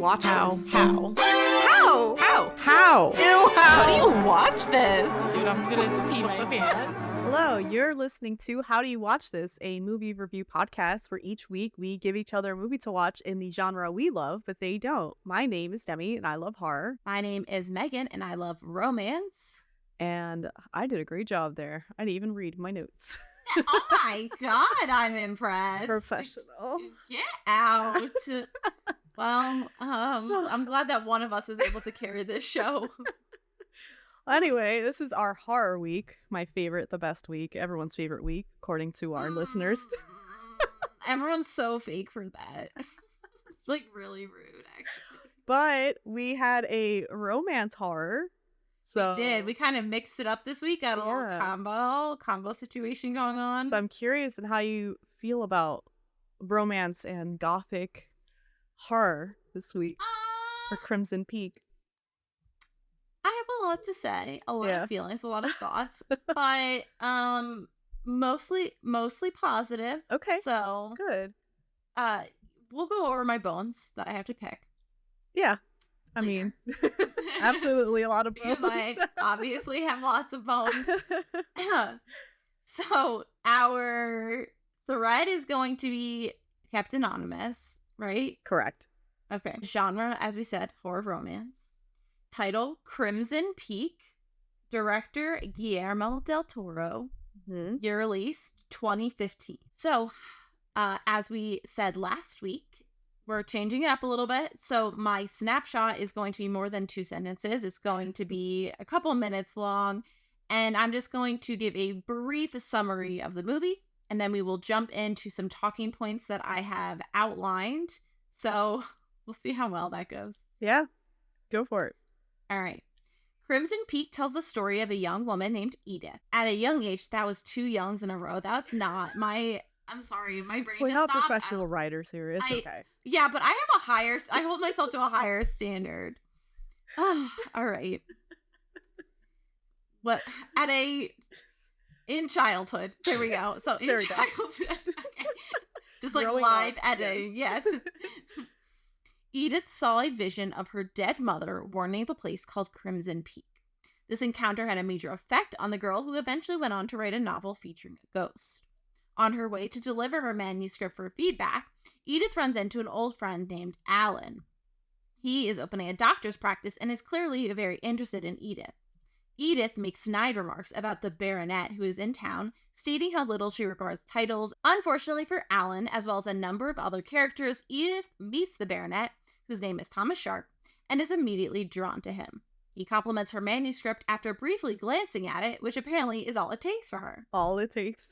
watch How? this? How? How? How? Ew, How do you watch this? Dude, I'm gonna pee my pants. Hello, you're listening to How Do You Watch This, a movie review podcast where each week we give each other a movie to watch in the genre we love, but they don't. My name is Demi, and I love horror. My name is Megan, and I love romance. And I did a great job there. I didn't even read my notes. Oh my god, I'm impressed. Professional. Get out. Well, I'm glad that one of us is able to carry this show. Anyway, this is our horror week. My favorite, the best week, everyone's favorite week, according to our listeners. Everyone's so fake for that. It's like really rude, actually. But we had a romance horror. So We did. We kind of mixed it up this week. Got a little combo situation going on. So I'm curious in how you feel about romance and gothic horror this week for Crimson Peak. I have a lot to say, a lot of feelings, a lot of thoughts, but mostly positive. Okay. So good. We'll go over my bones that I have to pick. Yeah. I mean, absolutely a lot of bones. Because I obviously have lots of bones. So our thread is going to be kept anonymous, right? Correct. Okay. Genre, as we said, horror romance. Title, Crimson Peak. Director, Guillermo del Toro. Mm-hmm. Year release, 2015. So, as we said last week, we're changing it up a little bit. So my snapshot is going to be more than 2 sentences. It's going to be a couple minutes long. And I'm just going to give a brief summary of the movie. And then we will jump into some talking points that I have outlined. So we'll see how well that goes. Yeah, go for it. All right. Crimson Peak tells the story of a young woman named Edith. At a young age, that was 2 youngs in a row. That's not my... I'm sorry, my brain We're just not stopped. professional writers here. It's okay. Yeah, but I hold myself to a higher standard. All right. What in childhood. There we go. So in childhood. Okay. Just like growing live up, editing. Yes. Edith saw a vision of her dead mother warning of a place called Crimson Peak. This encounter had a major effect on the girl who eventually went on to write a novel featuring a ghost. On her way to deliver her manuscript for feedback, Edith runs into an old friend named Alan. He is opening a doctor's practice and is clearly very interested in Edith. Edith makes snide remarks about the baronet who is in town, stating how little she regards titles. Unfortunately for Alan, as well as a number of other characters, Edith meets the baronet, whose name is Thomas Sharp, and is immediately drawn to him. He compliments her manuscript after briefly glancing at it, which apparently is all it takes for her. All it takes.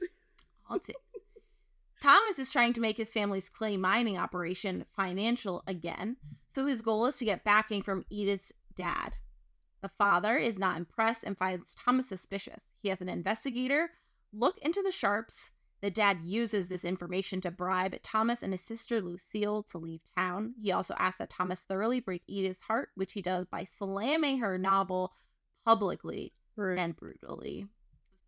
Thomas is trying to make his family's clay mining operation financial again, so his goal is to get backing from Edith's dad. The father is not impressed and finds Thomas suspicious. He has an investigator look into the Sharps. The dad uses this information to bribe Thomas and his sister Lucille to leave town. He also asks that Thomas thoroughly break Edith's heart, which he does by slamming her novel publicly and brutally.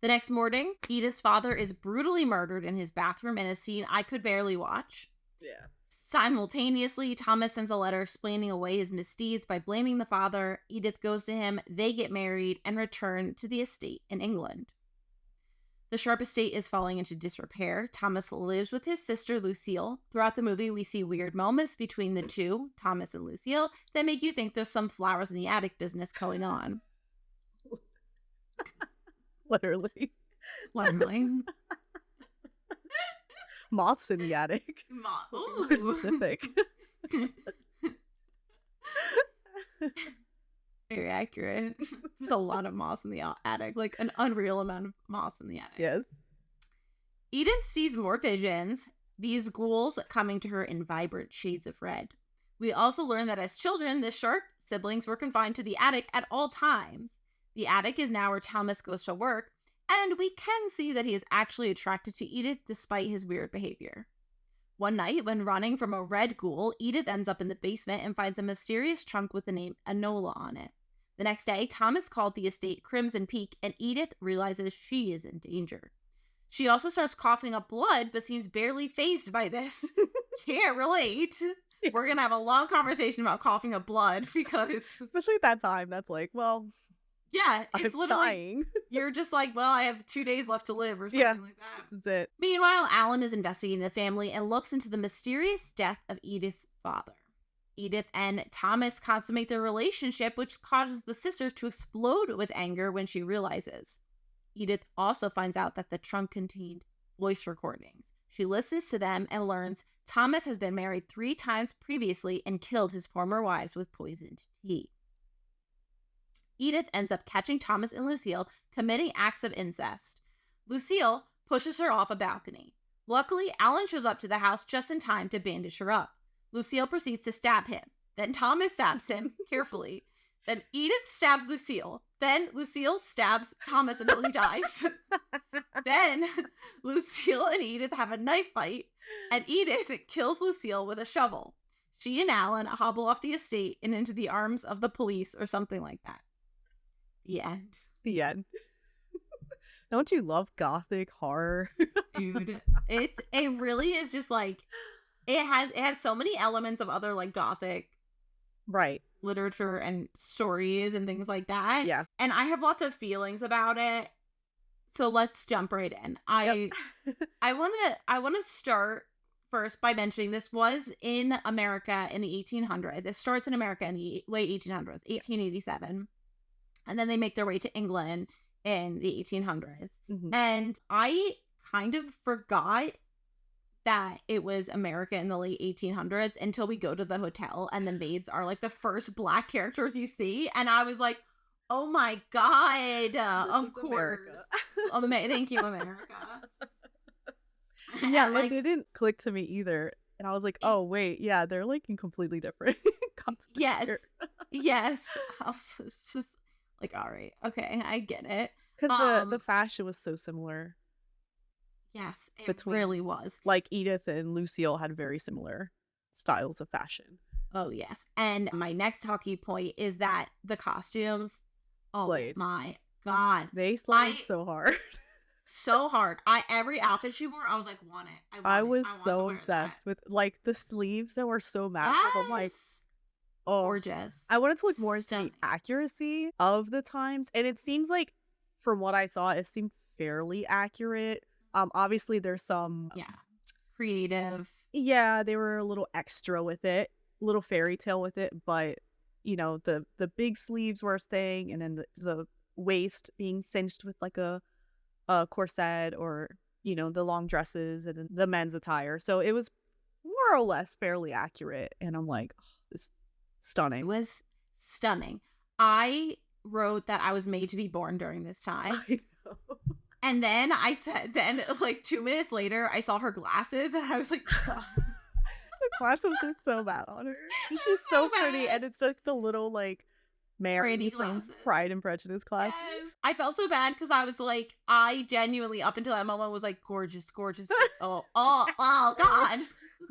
The next morning, Edith's father is brutally murdered in his bathroom in a scene I could barely watch. Yeah. Simultaneously, Thomas sends a letter explaining away his misdeeds by blaming the father. Edith goes to him, they get married, and return to the estate in England. The Sharp estate is falling into disrepair. Thomas lives with his sister Lucille. Throughout the movie, we see weird moments between the two, Thomas and Lucille, that make you think there's some flowers in the attic business going on. Literally. Moths in the attic. More specific. Very accurate. There's a lot of moths in the attic, like an unreal amount of moths in the attic. Yes. Edith sees more visions, these ghouls coming to her in vibrant shades of red. We also learn that as children, the Sharp siblings were confined to the attic at all times. The attic is now where Thomas goes to work, and we can see that he is actually attracted to Edith despite his weird behavior. One night, when running from a red ghoul, Edith ends up in the basement and finds a mysterious trunk with the name Enola on it. The next day, Thomas called the estate Crimson Peak, and Edith realizes she is in danger. She also starts coughing up blood, but seems barely fazed by this. Can't relate. we're gonna have a long conversation about coughing up blood because especially at that time, that's like, well, yeah, it's I'm literally dying. You're just like, well, I have 2 days left to live or something like that. This is it. Meanwhile, Alan is investigating the family and looks into the mysterious death of Edith's father. Edith and Thomas consummate their relationship, which causes the sister to explode with anger when she realizes. Edith also finds out that the trunk contained voice recordings. She listens to them and learns Thomas has been married 3 times previously and killed his former wives with poisoned tea. Edith ends up catching Thomas and Lucille committing acts of incest. Lucille pushes her off a balcony. Luckily, Alan shows up to the house just in time to bandage her up. Lucille proceeds to stab him. Then Thomas stabs him, carefully. Then Edith stabs Lucille. Then Lucille stabs Thomas until he dies. Then Lucille and Edith have a knife fight, and Edith kills Lucille with a shovel. She and Alan hobble off the estate and into the arms of the police or something like that. The end. The end. Don't you love gothic horror? Dude, it really is just like it has so many elements of other like gothic literature and stories and things like that. Yeah. And I have lots of feelings about it. So let's jump right in. I wanna start first by mentioning this was in America in the 1800s. It starts in America in the late 1800s, 1887. And then they make their way to England in the 1800s. Mm-hmm. And I kind of forgot that it was America in the late 1800s until we go to the hotel and the maids are like the first Black characters you see. And I was like, oh my God, of course. Thank you, America. Yeah, like they didn't click to me either. And I was like, oh, wait, yeah, they're like in completely different contexts. Yes. I was just like, all right, okay, I get it. Because the fashion was so similar. Yes, it really was. Like Edith and Lucille had very similar styles of fashion. Oh, yes. And my next talking point is that the costumes, Slayed. My God. They slayed so hard. So hard. Every outfit she wore, I was like, want it. I was so obsessed with like the sleeves that were so massive. Yes. I'm like, gorgeous. I wanted to look more into the accuracy of the times, and it seems like from what I saw, it seemed fairly accurate. Obviously there's some creative. Yeah, they were a little extra with it, a little fairy tale with it, but you know, the big sleeves were a thing, and then the waist being cinched with like a corset, or you know, the long dresses and the men's attire. So it was more or less fairly accurate, and I'm like, oh, this stunning. It was stunning. I wrote that I was made to be born during this time. I know. And then like 2 minutes later, I saw her glasses and I was like, the glasses look so bad on her. She's so pretty, and it's like the little like Mary from Pride and Prejudice glasses. Yes. I felt so bad because I was like, I genuinely up until that moment was like, gorgeous. oh God.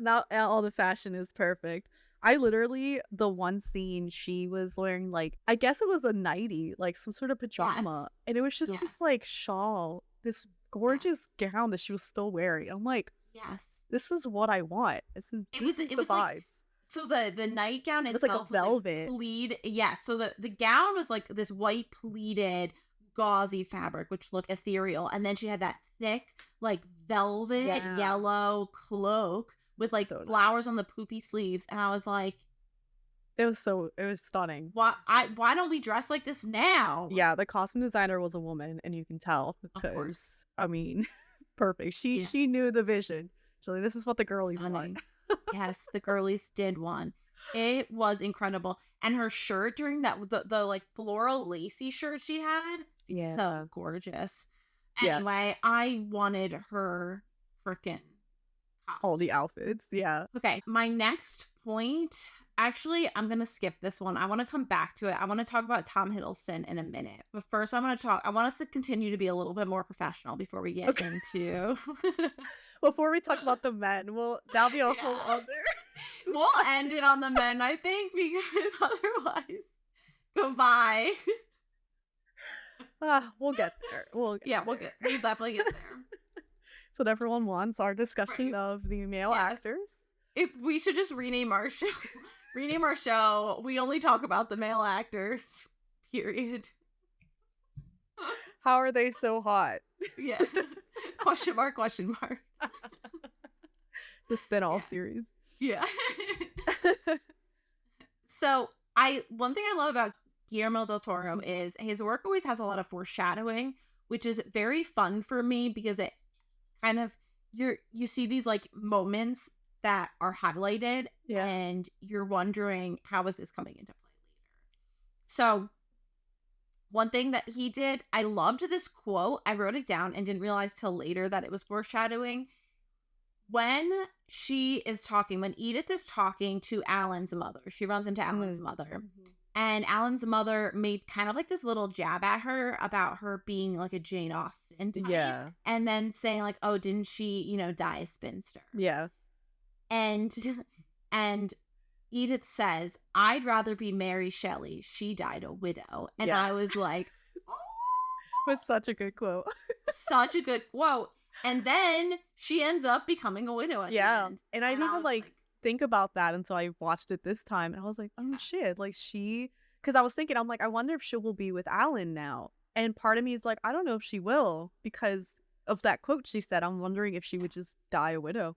Not all the fashion is perfect. I literally, the one scene, she was wearing like, I guess it was a nightie, like some sort of pajama. Yes. And it was just this like shawl, this gorgeous gown that she was still wearing. I'm like, yes, this is what I want. This is the vibes. Like, so the nightgown itself was like a velvet. Was like pleated. Yeah, so the gown was like this white pleated gauzy fabric, which looked ethereal. And then she had that thick, like velvet yellow cloak with like so flowers nice on the poofy sleeves, and I was like, it was stunning. Why don't we dress like this now? Yeah, the costume designer was a woman, and you can tell because, of course, I mean, perfect. She knew the vision. She's like, this is what the girlies want. Yes, the girlies did want. It was incredible, and her shirt during that the like floral lacy shirt she had, so gorgeous. Anyway, I wanted her freaking all the outfits. Okay, my next point, actually I'm gonna skip this one. I want to come back to it. I want to talk about Tom Hiddleston in a minute, but first I want us to continue to be a little bit more professional before we get into before we talk about the men. That'll be a whole other we'll end it on the men, I think, because otherwise goodbye. We'll get there. We'll definitely get there. That's what everyone wants, our discussion of the male actors. If we should just rename our show. Rename our show. We only talk about the male actors. Period. How are they so hot? Yeah. Question mark, question mark. The spin-off series. Yeah. So one thing I love about Guillermo del Toro is his work always has a lot of foreshadowing, which is very fun for me because it kind of you see these like moments that are highlighted and you're wondering how is this coming into play later. So one thing that he did, I loved this quote. I wrote it down and didn't realize till later that it was foreshadowing. When Edith is talking to Alan's mother, she runs into Alan's mother. And Alan's mother made kind of like this little jab at her about her being like a Jane Austen type. Yeah. And then saying like, oh, didn't she, die a spinster? Yeah. And Edith says, I'd rather be Mary Shelley. She died a widow. And I was like, oh. It was such a good quote. Such a good quote. And then she ends up becoming a widow at the end. And I didn't even think about that until I watched it this time. And I was like, oh shit. Like because I was thinking, I'm like, I wonder if she will be with Alan now. And part of me is like, I don't know if she will because of that quote she said. I'm wondering if she would just die a widow.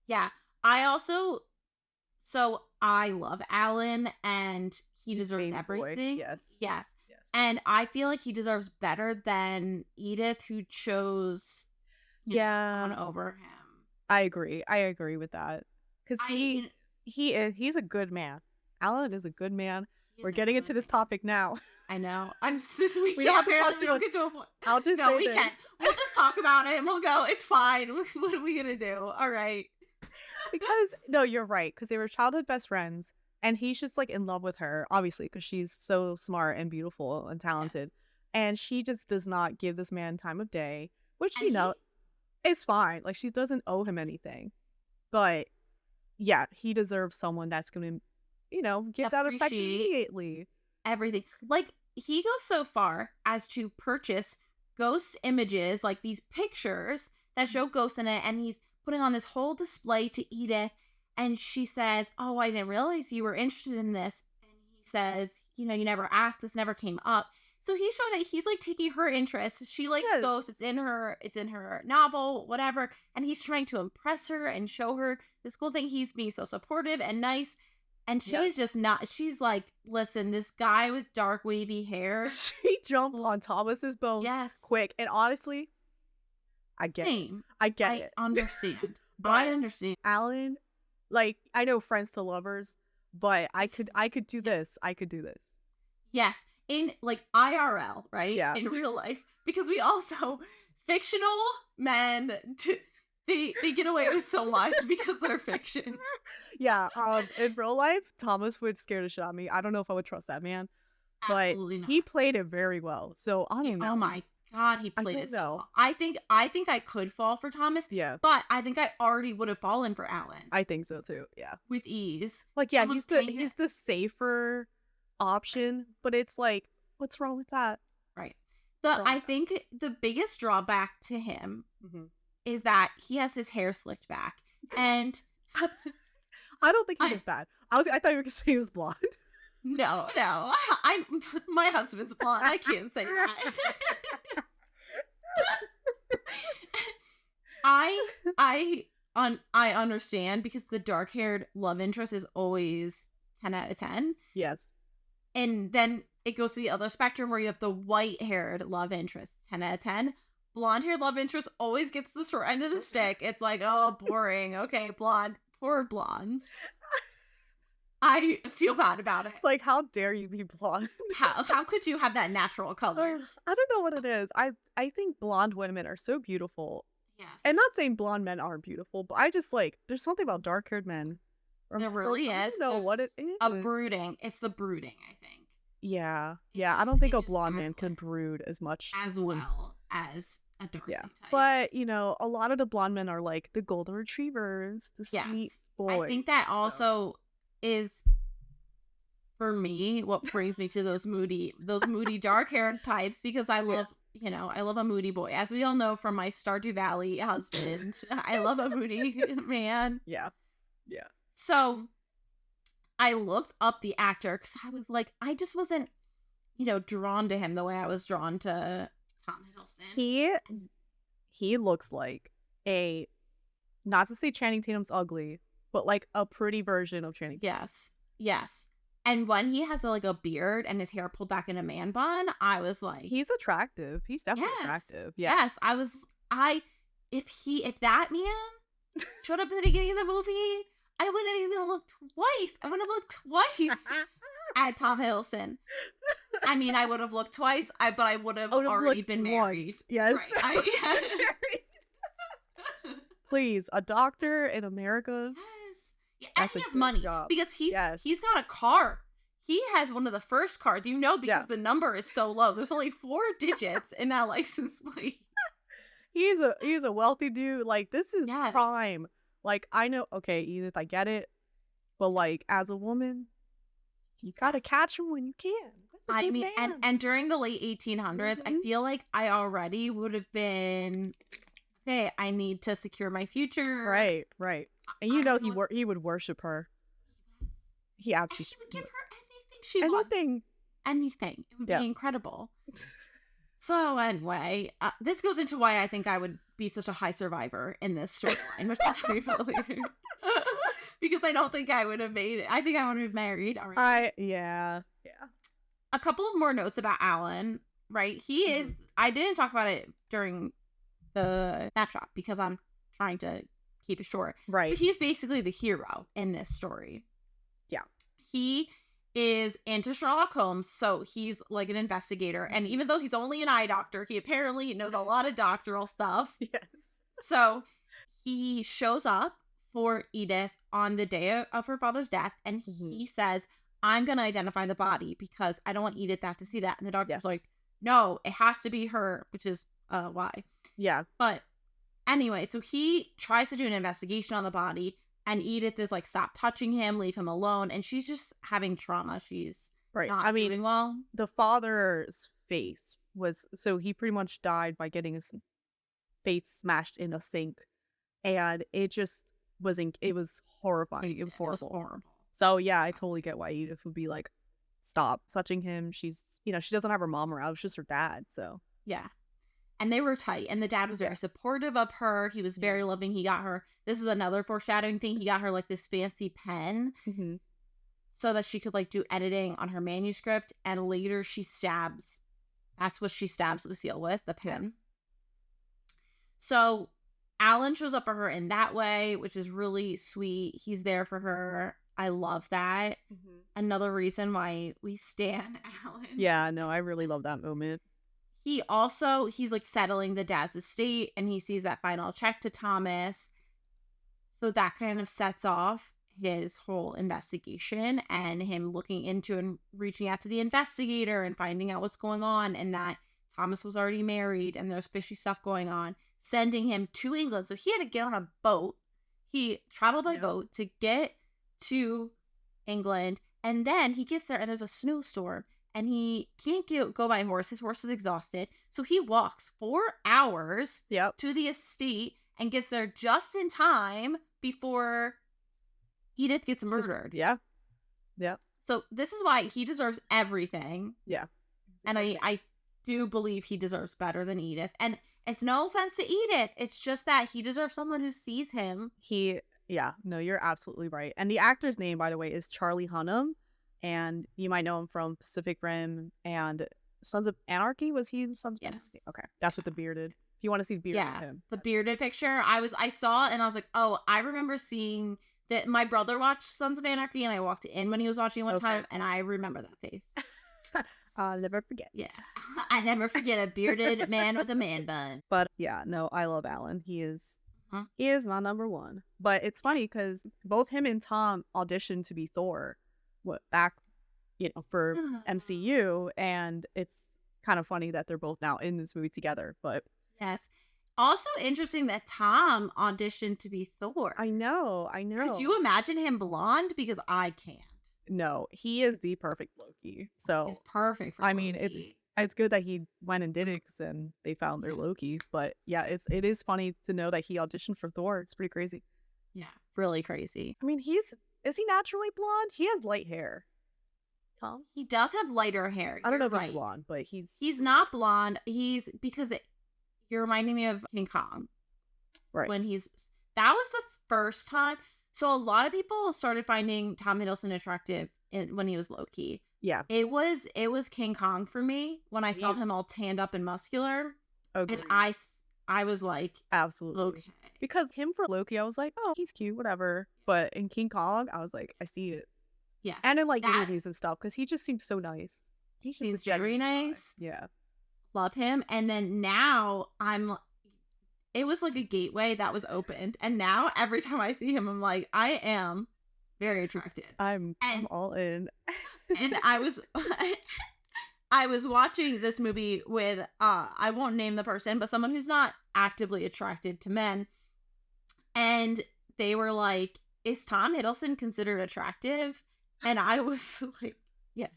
Yeah. I love Alan and he deserves everything. Boy. Yes. And I feel like he deserves better than Edith, who chose someone over him. I agree with that. Because he's a good man. Alan is a good man. We're getting into this topic now. I know. We don't have to get to a point. I'll just say we can't. We'll just talk about it and we'll go, it's fine. What are we going to do? All right. Because, no, you're right. Because they were childhood best friends. And he's just like in love with her, obviously, because she's so smart and beautiful and talented. Yes. And she just does not give this man time of day, which, is fine. Like, she doesn't owe him anything. But, yeah, he deserves someone that's going to, give that affection immediately. Everything. Like, he goes so far as to purchase ghost images, like these pictures that show ghosts in it, and he's putting on this whole display to Edith, and she says, oh, I didn't realize you were interested in this. And he says, you never asked, this never came up. So he's showing that he's like taking her interest. She likes ghosts, it's in her novel, whatever, and he's trying to impress her and show her this cool thing. He's being so supportive and nice. And she was just not, she's like, listen, this guy with dark wavy hair. She jumped on Thomas's boat quick. And honestly, I get it. I understand. I understand. Alan, like, I know friends to lovers, but I could do this. I could do this. Yes. In like IRL, right? Yeah. In real life. Because we also, fictional men, they get away with so much because they're fiction. Yeah. In real life, Thomas would scare the shit out of me. I don't know if I would trust that man. But he played it very well. So I don't know. Oh my God, he played it so well. I think I could fall for Thomas. Yeah. But I think I already would have fallen for Alan. I think so too. Yeah. With ease. Like, yeah, he's the safer option, but it's like, what's wrong with that? Right. I think the biggest drawback to him is that he has his hair slicked back. And I don't think he looked bad. I thought you were gonna say he was blonde. No. My husband's blonde. I can't say that. I understand because the dark-haired love interest is always 10 out of 10. Yes. And then it goes to the other spectrum where you have the white-haired love interest, 10 out of 10. Blonde-haired love interest always gets the short end of the stick. It's like, oh, boring. Okay, blonde. Poor blondes. I feel bad about it. It's like, how dare you be blonde? How could you have that natural color? I don't know what it is. I think blonde women are so beautiful. Yes. And not saying blonde men aren't beautiful, but I just like, there's something about dark-haired men. There really is. I don't know what it is. It's the brooding, I think. Yeah. I don't think a blonde man can brood as much. As well as a Darcy type. But, a lot of the blonde men are like the golden retrievers, the sweet boys. I think that also is, for me, what brings me to those moody dark-haired types, because I love, I love a moody boy. As we all know from my Stardew Valley husband, I love a moody man. Yeah. Yeah. So I looked up the actor because I was like, I just wasn't, drawn to him the way I was drawn to Tom Hiddleston. He looks like a, not to say Channing Tatum's ugly, but like a pretty version of Channing Tatum. Yes. And when he has like a beard and his hair pulled back in a man bun, I was like, he's attractive. He's definitely attractive. Yeah. Yes. If that man showed up in the beginning of the movie, I wouldn't have even looked twice. I wouldn't have looked twice at Tom Hiddleston. I mean, I would have looked twice, but I would have already been married. Yes. Right. Please, a doctor in America. Yes. Yeah, and he has money because he's got a car. He has one of the first cars, because the number is so low. There's only 4 digits in that license plate. He's a wealthy dude. Like, this is prime. Like, I know, okay, Edith, I get it, but like, as a woman, you gotta catch him when you can. I mean, and during the late 1800s, I feel like I already would have been, okay, I need to secure my future. Right. And he would worship her. He absolutely would give her anything she wants. Anything. It would be incredible. So anyway, this goes into why I think I would be such a high survivor in this storyline, which I'll tell you about later. Because I don't think I would have made it. I think I would have married already. Yeah. A couple of more notes about Alan, right? He is, I didn't talk about it during the snapshot because I'm trying to keep it short. Right. But he's basically the hero in this story. Yeah. He is into Sherlock Holmes, so he's like an investigator. And even though he's only an eye doctor, he apparently knows a lot of doctoral stuff. Yes. So he shows up for Edith on the day of her father's death, and he says, I'm going to identify the body because I don't want Edith to have to see that. And the doctor's like, no, it has to be her, which is why. Yeah. But anyway, so he tries to do an investigation on the body, and Edith is like, stop touching him, leave him alone. And she's just having trauma. She's not doing well. The father's face was, so he pretty much died by getting his face smashed in a sink. And it just it was horrifying. It was horrible. It was horrible. So yeah, I totally get why Edith would be like, stop touching him. She's, she doesn't have her mom around. It's just her dad. So yeah. And they were tight. And the dad was very supportive of her. He was very loving. He got her, this is another foreshadowing thing. He got her like this fancy pen so that she could like do editing on her manuscript. And later that's what she stabs Lucille with, the pen. So Alan shows up for her in that way, which is really sweet. He's there for her. I love that. Another reason why we stan Alan. Yeah, no, I really love that moment. He's like settling the dad's estate, and he sees that final check to Thomas. So that kind of sets off his whole investigation and him looking into and reaching out to the investigator and finding out what's going on, and that Thomas was already married and there's fishy stuff going on, sending him to England. So he had to get on a boat. He traveled by boat to get to England, and then he gets there and there's a snowstorm. And he can't go by horse. His horse is exhausted. So he walks 4 hours to the estate and gets there just in time before Edith gets murdered. Yeah. So this is why he deserves everything. Yeah. And I do believe he deserves better than Edith. And it's no offense to Edith. It's just that he deserves someone who sees him. No, you're absolutely right. And the actor's name, by the way, is Charlie Hunnam. And you might know him from Pacific Rim and Sons of Anarchy. Was he in Sons of Anarchy? Okay. That's with the bearded. If you want to see the bearded him. The bearded picture. I saw it and I was like, oh, I remember seeing that. My brother watched Sons of Anarchy and I walked in when he was watching it one time, and I remember that face. I'll never forget. Yeah. I never forget a bearded man with a man bun. But yeah, no, I love Alan. He is my number one. But it's funny because both him and Tom auditioned to be Thor. Back, for MCU, and it's kind of funny that they're both now in this movie together. But yes, also interesting that Tom auditioned to be Thor. I know. Could you imagine him blonde? Because I can't. No, he is the perfect Loki. So he's perfect for Loki. It's good that he went and did it, because then they found their Loki. But yeah, it is funny to know that he auditioned for Thor. It's pretty crazy. Yeah, really crazy. I mean, is he naturally blonde? He has light hair. Tom? He does have lighter hair. I don't know if You're he's blonde, but he's not blonde. You're reminding me of King Kong. Right. That was the first time. So a lot of people started finding Tom Hiddleston attractive when he was Loki. Yeah. It was King Kong for me when I saw him all tanned up and muscular. Agreed. And I was like, absolutely. Okay. Because him for Loki, I was like, oh, he's cute, whatever. But in King Kong, I was like, I see it. Yes. And in like interviews and stuff, because he just seems so nice. He seems very nice. Yeah. Love him. And then now it was like a gateway that was opened. And now every time I see him, I'm like, I am very attracted. I'm all in. And I was watching this movie with I won't name the person, but someone who's not actively attracted to men. And they were like, is Tom Hiddleston considered attractive? And I was like, yes.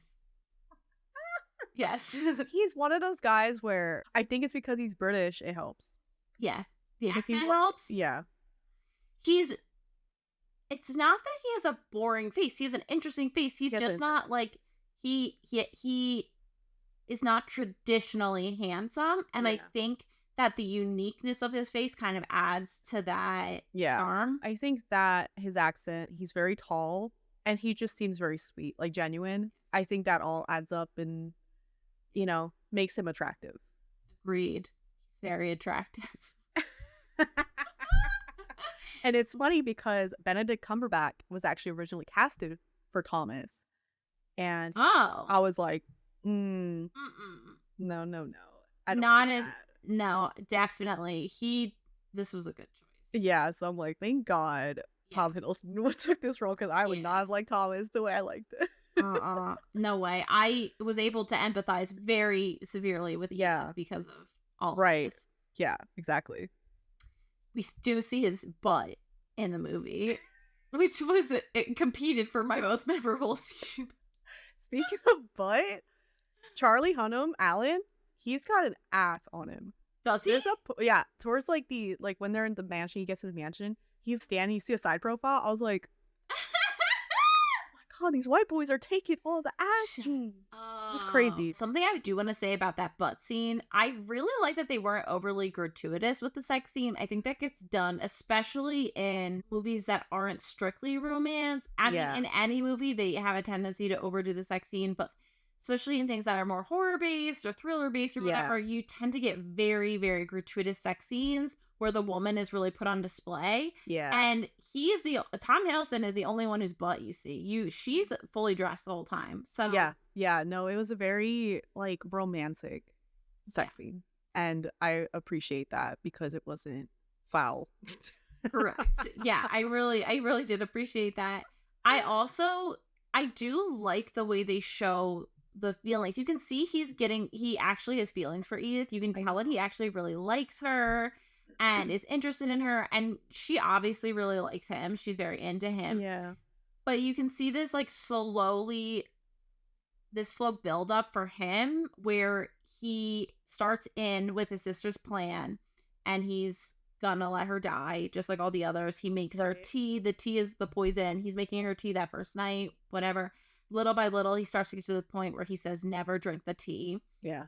Yes. He's one of those guys where I think it's because he's British, it helps. Yeah. The accent helps. Yeah. It's not that he has a boring face. He has an interesting face. He's just not like he is not traditionally handsome. And I think that the uniqueness of his face kind of adds to that charm. I think that his accent, he's very tall and he just seems very sweet, like genuine. I think that all adds up and, makes him attractive. Agreed. He's very attractive. And it's funny because Benedict Cumberbatch was actually originally casted for Thomas. And I was like, no. No, definitely. This was a good choice. Yeah, so I'm like, thank God Tom Hiddleston took this role because I would not have liked Thomas the way I liked it. No way. I was able to empathize very severely with Edith because of all of this. Yeah, exactly. We do see his butt in the movie, which was it competed for my most memorable scene. Speaking of butt, Charlie Hunnam, Alan, he's got an ass on him. Does he? Towards when they're in the mansion, he gets to the mansion, he's standing, you see a side profile. I was like, oh my God, these white boys are taking all the ass jeans. It's crazy. Something I do want to say about that butt scene, I really like that they weren't overly gratuitous with the sex scene. I think that gets done, especially in movies that aren't strictly romance. I mean, in any movie, they have a tendency to overdo the sex scene, but especially in things that are more horror-based or thriller-based or whatever, you tend to get very, very gratuitous sex scenes where the woman is really put on display. Yeah. And Tom Hiddleston is the only one whose butt you see. She's fully dressed the whole time. So yeah, no, it was a very romantic sex scene. And I appreciate that because it wasn't foul. Correct. Yeah, I really did appreciate that. I do like the way they show the feelings. You can see he actually has feelings for Edith. You can tell that he actually really likes her and is interested in her, and she obviously really likes him. She's very into him. Yeah. But you can see this slow build up for him where he starts in with his sister's plan and he's gonna let her die just like all the others. He makes her tea. The tea is the poison. He's making her tea that first night, whatever. Little by little, he starts to get to the point where he says, never drink the tea. Yeah.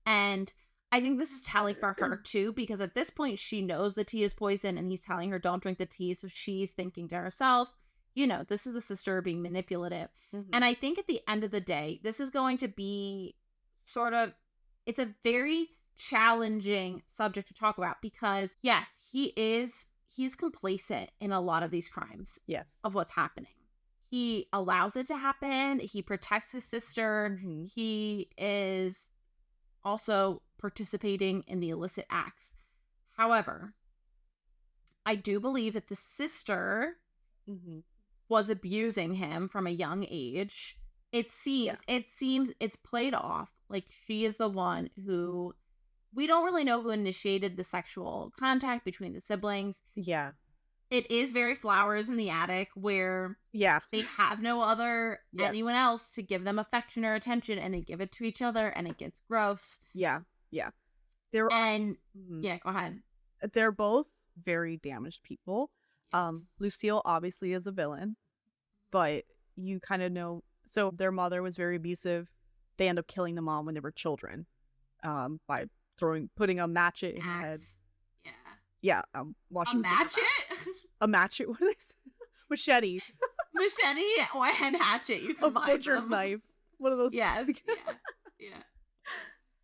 And I think this is telling for her too, because at this point she knows the tea is poison and he's telling her don't drink the tea. So she's thinking to herself, this is the sister being manipulative. Mm-hmm. And I think at the end of the day, this is going to be it's a very challenging subject to talk about because yes, he's complacent in a lot of these crimes. Yes. Of what's happening. He allows it to happen. He protects his sister. Mm-hmm. He is also participating in the illicit acts. However, I do believe that the sister was abusing him from a young age. It seems it's played off like she is the one who, we don't really know who initiated the sexual contact between the siblings. Yeah. It is very Flowers in the Attic where they have no other anyone else to give them affection or attention and they give it to each other and it gets gross. Yeah. Yeah. Go ahead. They're both very damaged people. Lucille obviously is a villain, but you kind of know. So their mother was very abusive. They end up killing the mom when they were children, by putting a matchet in her head. Yeah. Yeah. A matchet? A matchet? What did I say? Machete. Machete or a hatchet. You can a butcher's knife. One of those. Yes. Yeah.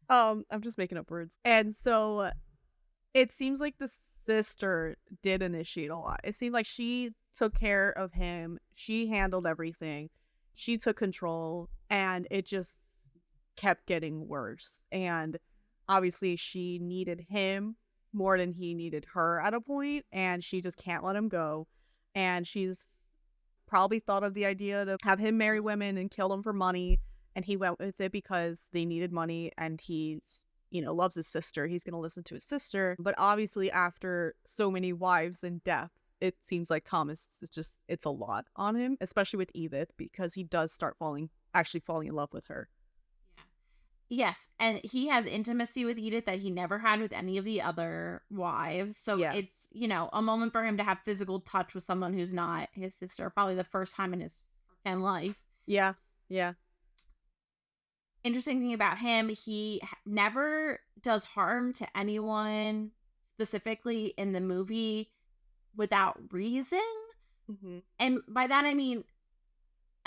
I'm just making up words. And so it seems like the sister did initiate a lot. It seemed like she took care of him. She handled everything. She took control, and it just kept getting worse. And obviously she needed him more than he needed her at a point, and she just can't let him go. And she's probably thought of the idea to have him marry women and kill them for money, and he went with it because they needed money, and he's, loves his sister. He's going to listen to his sister. But obviously after so many wives and death, it seems like Thomas is it's a lot on him, especially with Edith, because he does start falling in love with her. Yes, and he has intimacy with Edith that he never had with any of the other wives. So it's, a moment for him to have physical touch with someone who's not his sister, probably the first time in his freaking life. Yeah. Interesting thing about him, he never does harm to anyone, specifically in the movie, without reason. Mm-hmm. And by that, I mean,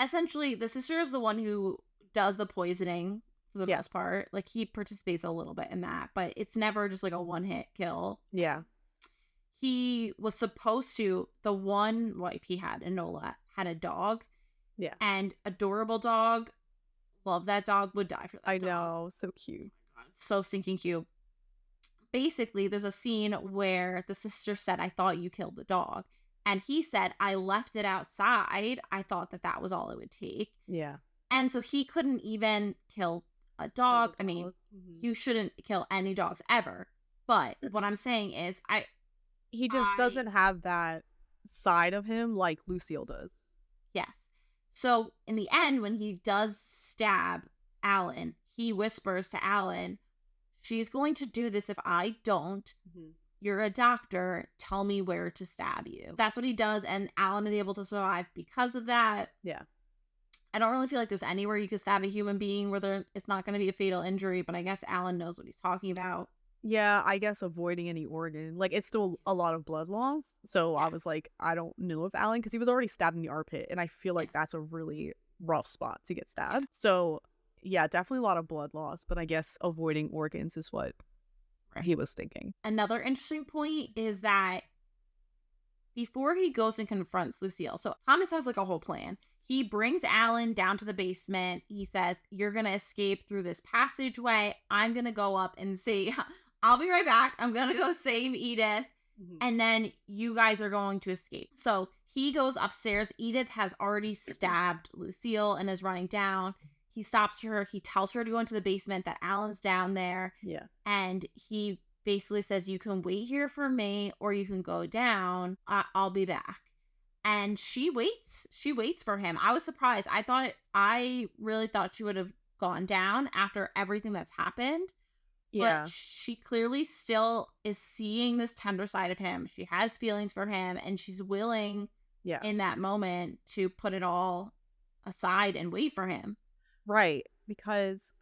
essentially, the sister is the one who does the poisoning. For the most part, like, he participates a little bit in that, but it's never just like a one-hit kill. Yeah. He was supposed to, the one wife he had, Enola, had a dog. Yeah. And adorable dog. Love that dog. Would die for that I dog. know. So cute. Oh my God, so stinking cute. Basically, there's a scene where the sister said, "I thought you killed the dog." And he said, "I left it outside. I thought that was all it would take." Yeah. And so he couldn't even kill a dog. I mean, you shouldn't kill any dogs ever. But what I'm saying is, he just doesn't have that side of him like Lucille does. Yes. So in the end, when he does stab Alan, he whispers to Alan, "She's going to do this if I don't. You're a doctor. Tell me where to stab you." That's what he does. And Alan is able to survive because of that. Yeah. I don't really feel like there's anywhere you could stab a human being where it's not going to be a fatal injury, but I guess Alan knows what he's talking about. Yeah, I guess avoiding any organ. Like, it's still a lot of blood loss. So I was like, I don't know if Alan, because he was already stabbed in the armpit, and I feel like that's a really rough spot to get stabbed. So yeah, definitely a lot of blood loss, but I guess avoiding organs is what he was thinking. Another interesting point is that before he goes and confronts Lucille, so Thomas has like a whole plan. He brings Alan down to the basement. He says, "You're going to escape through this passageway. I'm going to go up and see. I'll be right back. I'm going to go save Edith. And then you guys are going to escape." So he goes upstairs. Edith has already stabbed Lucille and is running down. He stops her. He tells her to go into the basement, that Alan's down there. Yeah. And he basically says, "You can wait here for me, or you can go down. I'll be back." And she waits. She waits for him. I was surprised. I really thought she would have gone down after everything that's happened. Yeah. But she clearly still is seeing this tender side of him. She has feelings for him, and she's willing in that moment to put it all aside and wait for him. Right. Because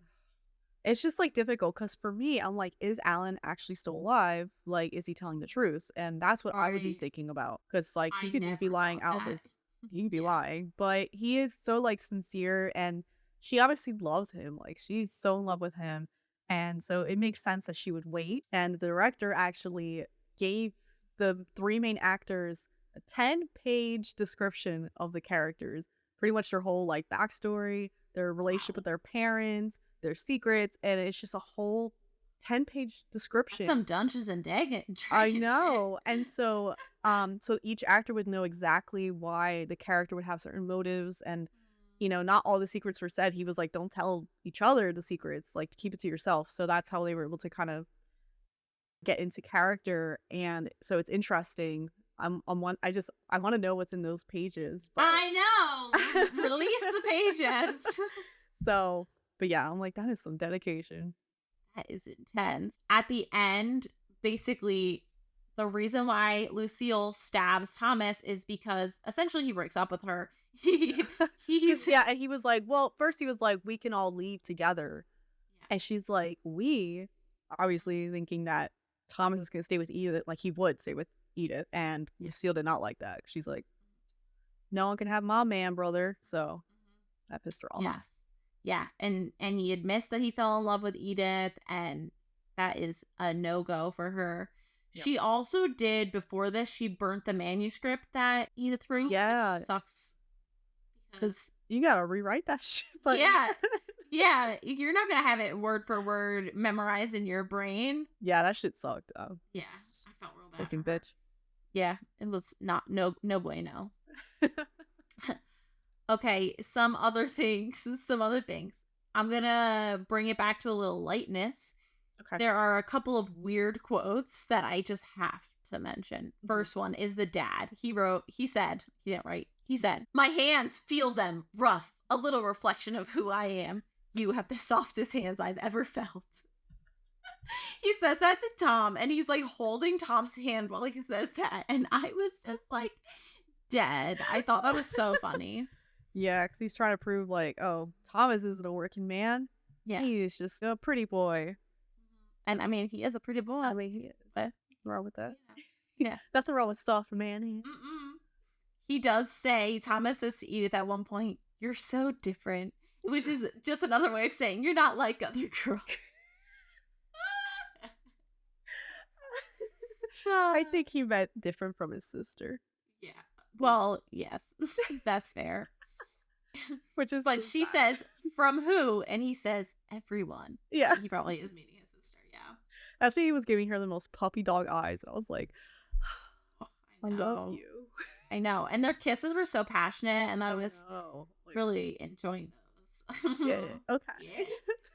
it's just like difficult, because for me, I'm like, is Alan actually still alive? Like, is he telling the truth? And that's what I would be thinking about, because like he could just be lying out his, he could be lying, but he is so like sincere, and she obviously loves him. Like, she's so in love with him, and so it makes sense that she would wait. And the director actually gave the three main actors a 10-page description of the characters, pretty much their whole like backstory, their relationship with their parents, their secrets, and it's just a whole 10-page description. That's some Dungeons and Dragons. I know. And so so each actor would know exactly why the character would have certain motives, and not all the secrets were said. He was like, don't tell each other the secrets, like keep it to yourself. So that's how they were able to kind of get into character. And so it's interesting. I want to know what's in those pages. But... I know. Release the pages. So, but yeah, I'm like, that is some dedication. That is intense. At the end, basically, the reason why Lucille stabs Thomas is because essentially he breaks up with her. He's yeah, and he was like, well, first he was like, we can all leave together. Yeah. And she's like, we, obviously thinking that Thomas is going to stay with Edith, like he would stay with Edith. And Lucille did not like that. She's like, no one can have my man, brother. So that pissed her off. Yes. Yeah. And he admits that he fell in love with Edith, and that is a no-go for her. Yep. She also did, before this, she burnt the manuscript that Edith wrote. Yeah. Which sucks. Because you gotta rewrite that shit. But yeah. Yeah. You're not gonna have it word for word memorized in your brain. Yeah, that shit sucked. Yeah. I felt real bad. Fucking bitch. Yeah. It was no bueno. Okay. Some other things. I'm gonna bring it back to a little lightness. Okay. There are a couple of weird quotes that I just have to mention. First one is the dad. He said, my hands feel them, rough, a little reflection of who I am. You have the softest hands I've ever felt. He says that to Tom, and he's like holding Tom's hand while he says that. And I was just like dead. I thought that was so funny. Yeah, because he's trying to prove like, oh, Thomas isn't a working man. Yeah. He's just a pretty boy. And I mean, he is a pretty boy. I mean, he is. What's wrong with that? Yeah. Nothing wrong with soft man. He does say, Thomas says to Edith at one point, you're so different. Which is just another way of saying, you're not like other girls. I think he meant different from his sister. Yeah. Well, yes. That's fair. Which is But she says, from who? And he says, everyone. Yeah. He probably is meaning his sister, yeah. That's why he was giving her the most puppy dog eyes. And I was like, I love you. I know. And their kisses were so passionate, and I was really enjoying those. Yeah. Okay.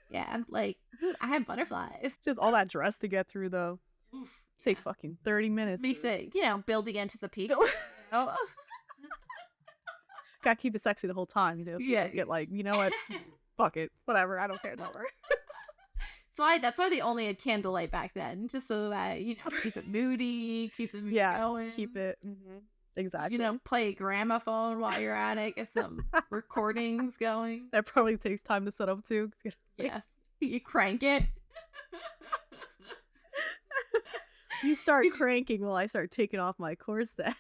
Yeah. Like, I had butterflies. Just all that dress to get through, though. Oof. Take fucking 30 minutes. Makes it, build the anticipation. Gotta keep it sexy the whole time, So get like, you know what? Fuck it. Whatever. I don't care no more. So that's why they only had candlelight back then, just so that, keep it moody, keep the mood going. Keep it. Exactly. Play a gramophone while you're at it, get some recordings going. That probably takes time to set up too. Yes. You crank it. You start cranking while I start taking off my corset.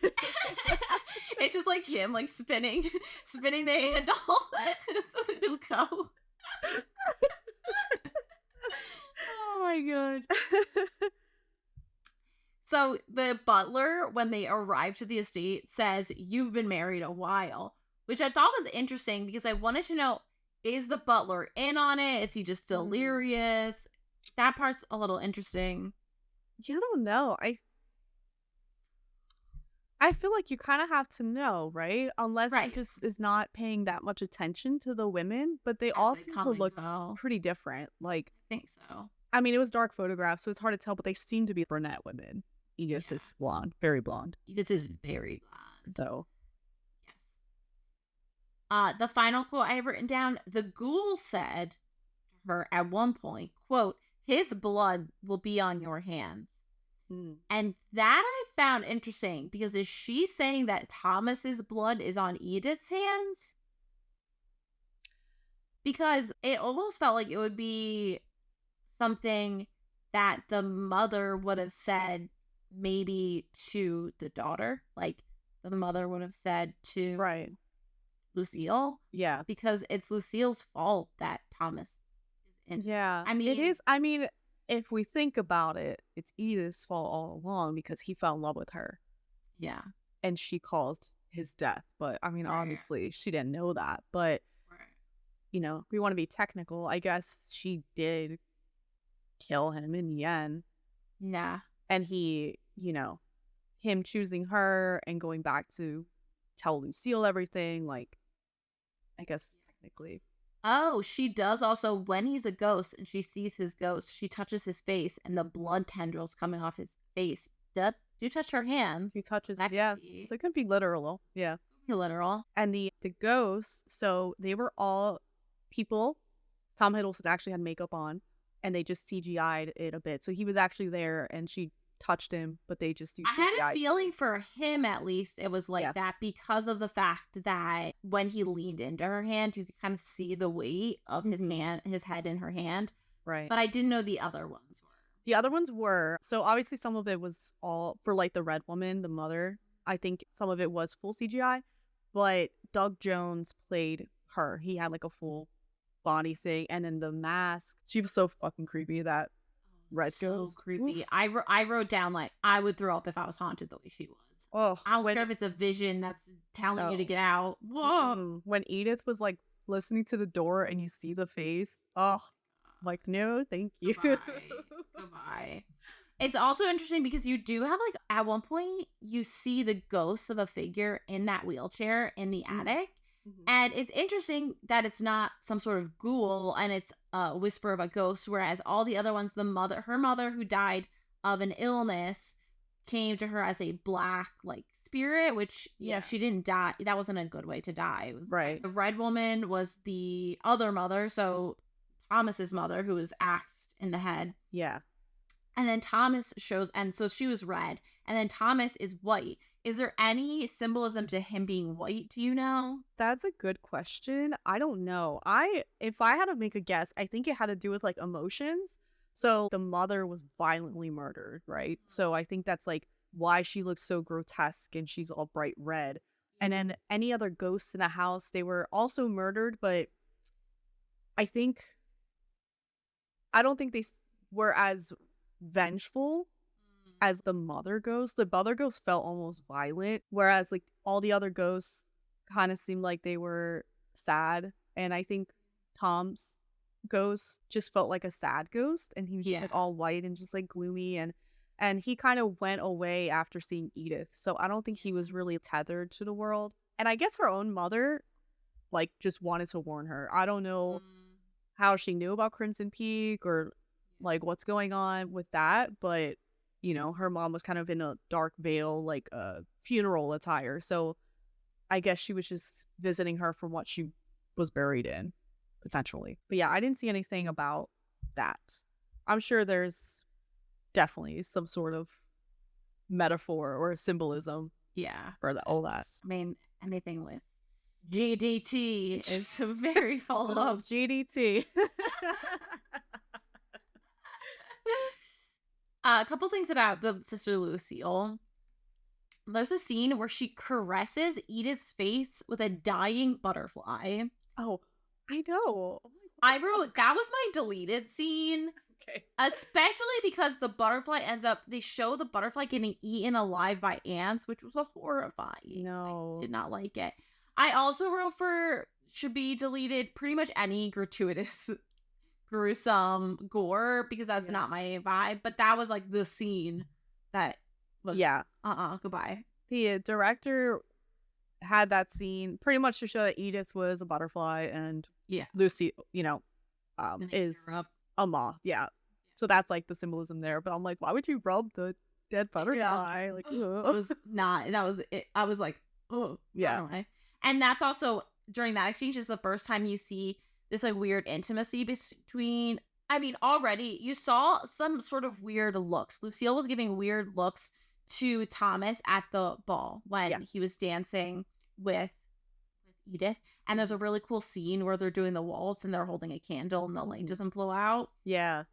It's just like him, like spinning the handle. So it'll go. Oh my god. So the butler, when they arrive to the estate, says, you've been married a while, which I thought was interesting because I wanted to know, is the butler in on it? Is he just delirious? That part's a little interesting. Yeah, I don't know. I feel like you kind of have to know, right? Unless he just is not paying that much attention to the women, but they all seem to look pretty different. Like, I think so. I mean, it was dark photographs, so it's hard to tell, but they seem to be brunette women. Edith is blonde, very blonde. Edith is very blonde. So, yes. The final quote I have written down, the ghoul said to her at one point, quote, his blood will be on your hands. And that I found interesting, because is she saying that Thomas's blood is on Edith's hands? Because it almost felt like it would be something that the mother would have said maybe to the daughter. Like, the mother would have said to Lucille. Yeah. Because it's Lucille's fault that Thomas is in. Yeah. I mean, it is. I mean, if we think about it, it's Edith's fault all along because he fell in love with her. Yeah. And she caused his death. But, I mean, obviously, she didn't know that. But, we want to be technical. I guess she did kill him in the end. Yeah. And he, him choosing her and going back to tell Lucille everything, like, I guess technically. Oh, she does also, when he's a ghost and she sees his ghost, she touches his face and the blood tendrils coming off his face do touch her hands. She touches, so it could be literal. Yeah. Be literal. And the ghosts, so they were all people. Tom Hiddleston actually had makeup on and they just CGI'd it a bit. So he was actually there and she touched him, but they just used I had CGI. a feeling for him, at least, it was like that because of the fact that when he leaned into her hand, you could kind of see the weight of his head in her hand. Right. But I didn't know the other ones were. The other ones were, so obviously some of it was all for like the red woman, the mother. I think some of it was full CGI, but Doug Jones played her. He had like a full body thing, and then the mask, she was so fucking creepy, that red ghost. So creepy. I wrote down like I would throw up if I was haunted the way she was. Oh, I don't care if it's a vision that's telling you to get out. Whoa. When Edith was like listening to the door and you see the face, oh, like, no, thank you. Goodbye. It's also interesting because you do have like at one point you see the ghost of a figure in that wheelchair in the attic. And it's interesting that it's not some sort of ghoul and it's a whisper of a ghost, whereas all the other ones, her mother who died of an illness came to her as a black like spirit, which she didn't die. That wasn't a good way to die. It was right. The red woman was the other mother, so Thomas's mother, who was axed in the head. Yeah. And then Thomas shows, and so she was red, and then Thomas is white. Is there any symbolism to him being white? Do you know? That's a good question. I don't know. If I had to make a guess, I think it had to do with like emotions. So the mother was violently murdered, right? So I think that's like why she looks so grotesque and she's all bright red. And then any other ghosts in a house, they were also murdered, but I don't think they were as vengeful as the mother ghost. The mother ghost felt almost violent, whereas like all the other ghosts kind of seemed like they were sad. And I think Tom's ghost just felt like a sad ghost, and he was just like all white and just like gloomy, and he kind of went away after seeing Edith. So I don't think he was really tethered to the world. And I guess her own mother like just wanted to warn her. I don't know how she knew about Crimson Peak or like what's going on with that, but you know, her mom was kind of in a dark veil, like funeral attire. So I guess she was just visiting her from what she was buried in, potentially. But yeah, I didn't see anything about that. I'm sure there's definitely some sort of metaphor or symbolism. Yeah. For all that. I mean, anything with GDT is very full of GDT. A couple things about the sister Lucille. There's a scene where she caresses Edith's face with a dying butterfly. Oh, I know. I wrote that was my deleted scene. Okay. Especially because the butterfly they show the butterfly getting eaten alive by ants, which was horrifying. No. I did not like it. I also wrote should be deleted pretty much any gratuitous gruesome gore, because that's not my vibe, but that was like the scene that was goodbye. The director had that scene pretty much to show that Edith was a butterfly and Lucy, you know, is a moth. So that's like the symbolism there, but I'm like, why would you rub the dead butterfly? Like, it was not, that was it. I was like, oh yeah. And that's also during that exchange is the first time you see this like weird intimacy between, I mean, already you saw some sort of weird looks. Lucille was giving weird looks to Thomas at the ball when he was dancing with Edith. And there's a really cool scene where they're doing the waltz and they're holding a candle and the light doesn't blow out. Yeah.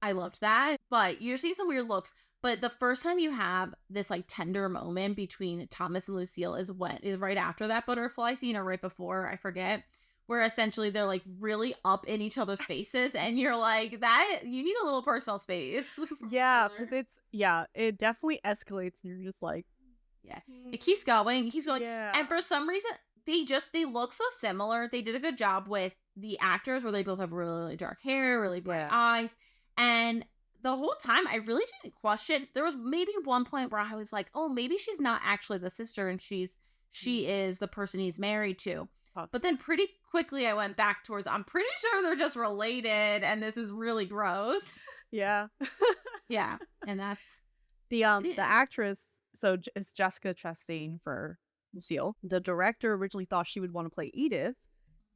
I loved that. But you're seeing some weird looks. But the first time you have this like tender moment between Thomas and Lucille is right after that butterfly scene or right before, I forget, where essentially they're like really up in each other's faces and you're like, that you need a little personal space. Yeah, because it definitely escalates and you're just like, it keeps going. And for some reason they look so similar. They did a good job with the actors where they both have really, really dark hair, really bright eyes. And the whole time I really didn't question. There was maybe one point where I was like, oh, maybe she's not actually the sister and she is the person he's married to. But then pretty quickly I went back towards, I'm pretty sure they're just related and this is really gross. Yeah. Yeah. And that's the actress, so it's Jessica Chastain for Lucille. The director originally thought she would want to play Edith,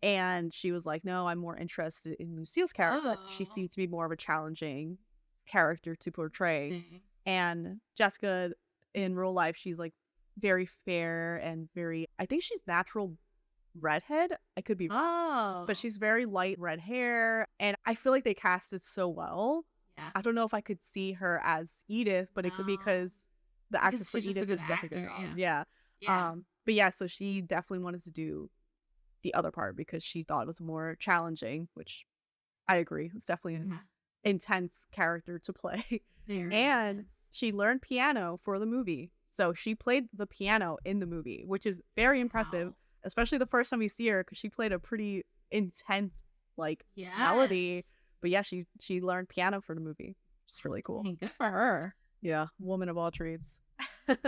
and she was like, no, I'm more interested in Lucille's character. She seemed to be more of a challenging character to portray. And Jessica, in real life, she's like very fair and very, I think she's natural redhead. I could be wrong, but she's very light red hair, and I feel like they cast it so well. Yes. I don't know if I could see her as Edith, but it could be because the actress for Edith is Jessica. Yeah. But yeah, so she definitely wanted to do the other part because she thought it was more challenging, which I agree. It's definitely an intense character to play. And she learned piano for the movie. So she played the piano in the movie, which is very impressive, especially the first time we see her, because she played a pretty intense melody. But yeah, she learned piano for the movie. It's really cool. Good for her. Yeah, woman of all trades.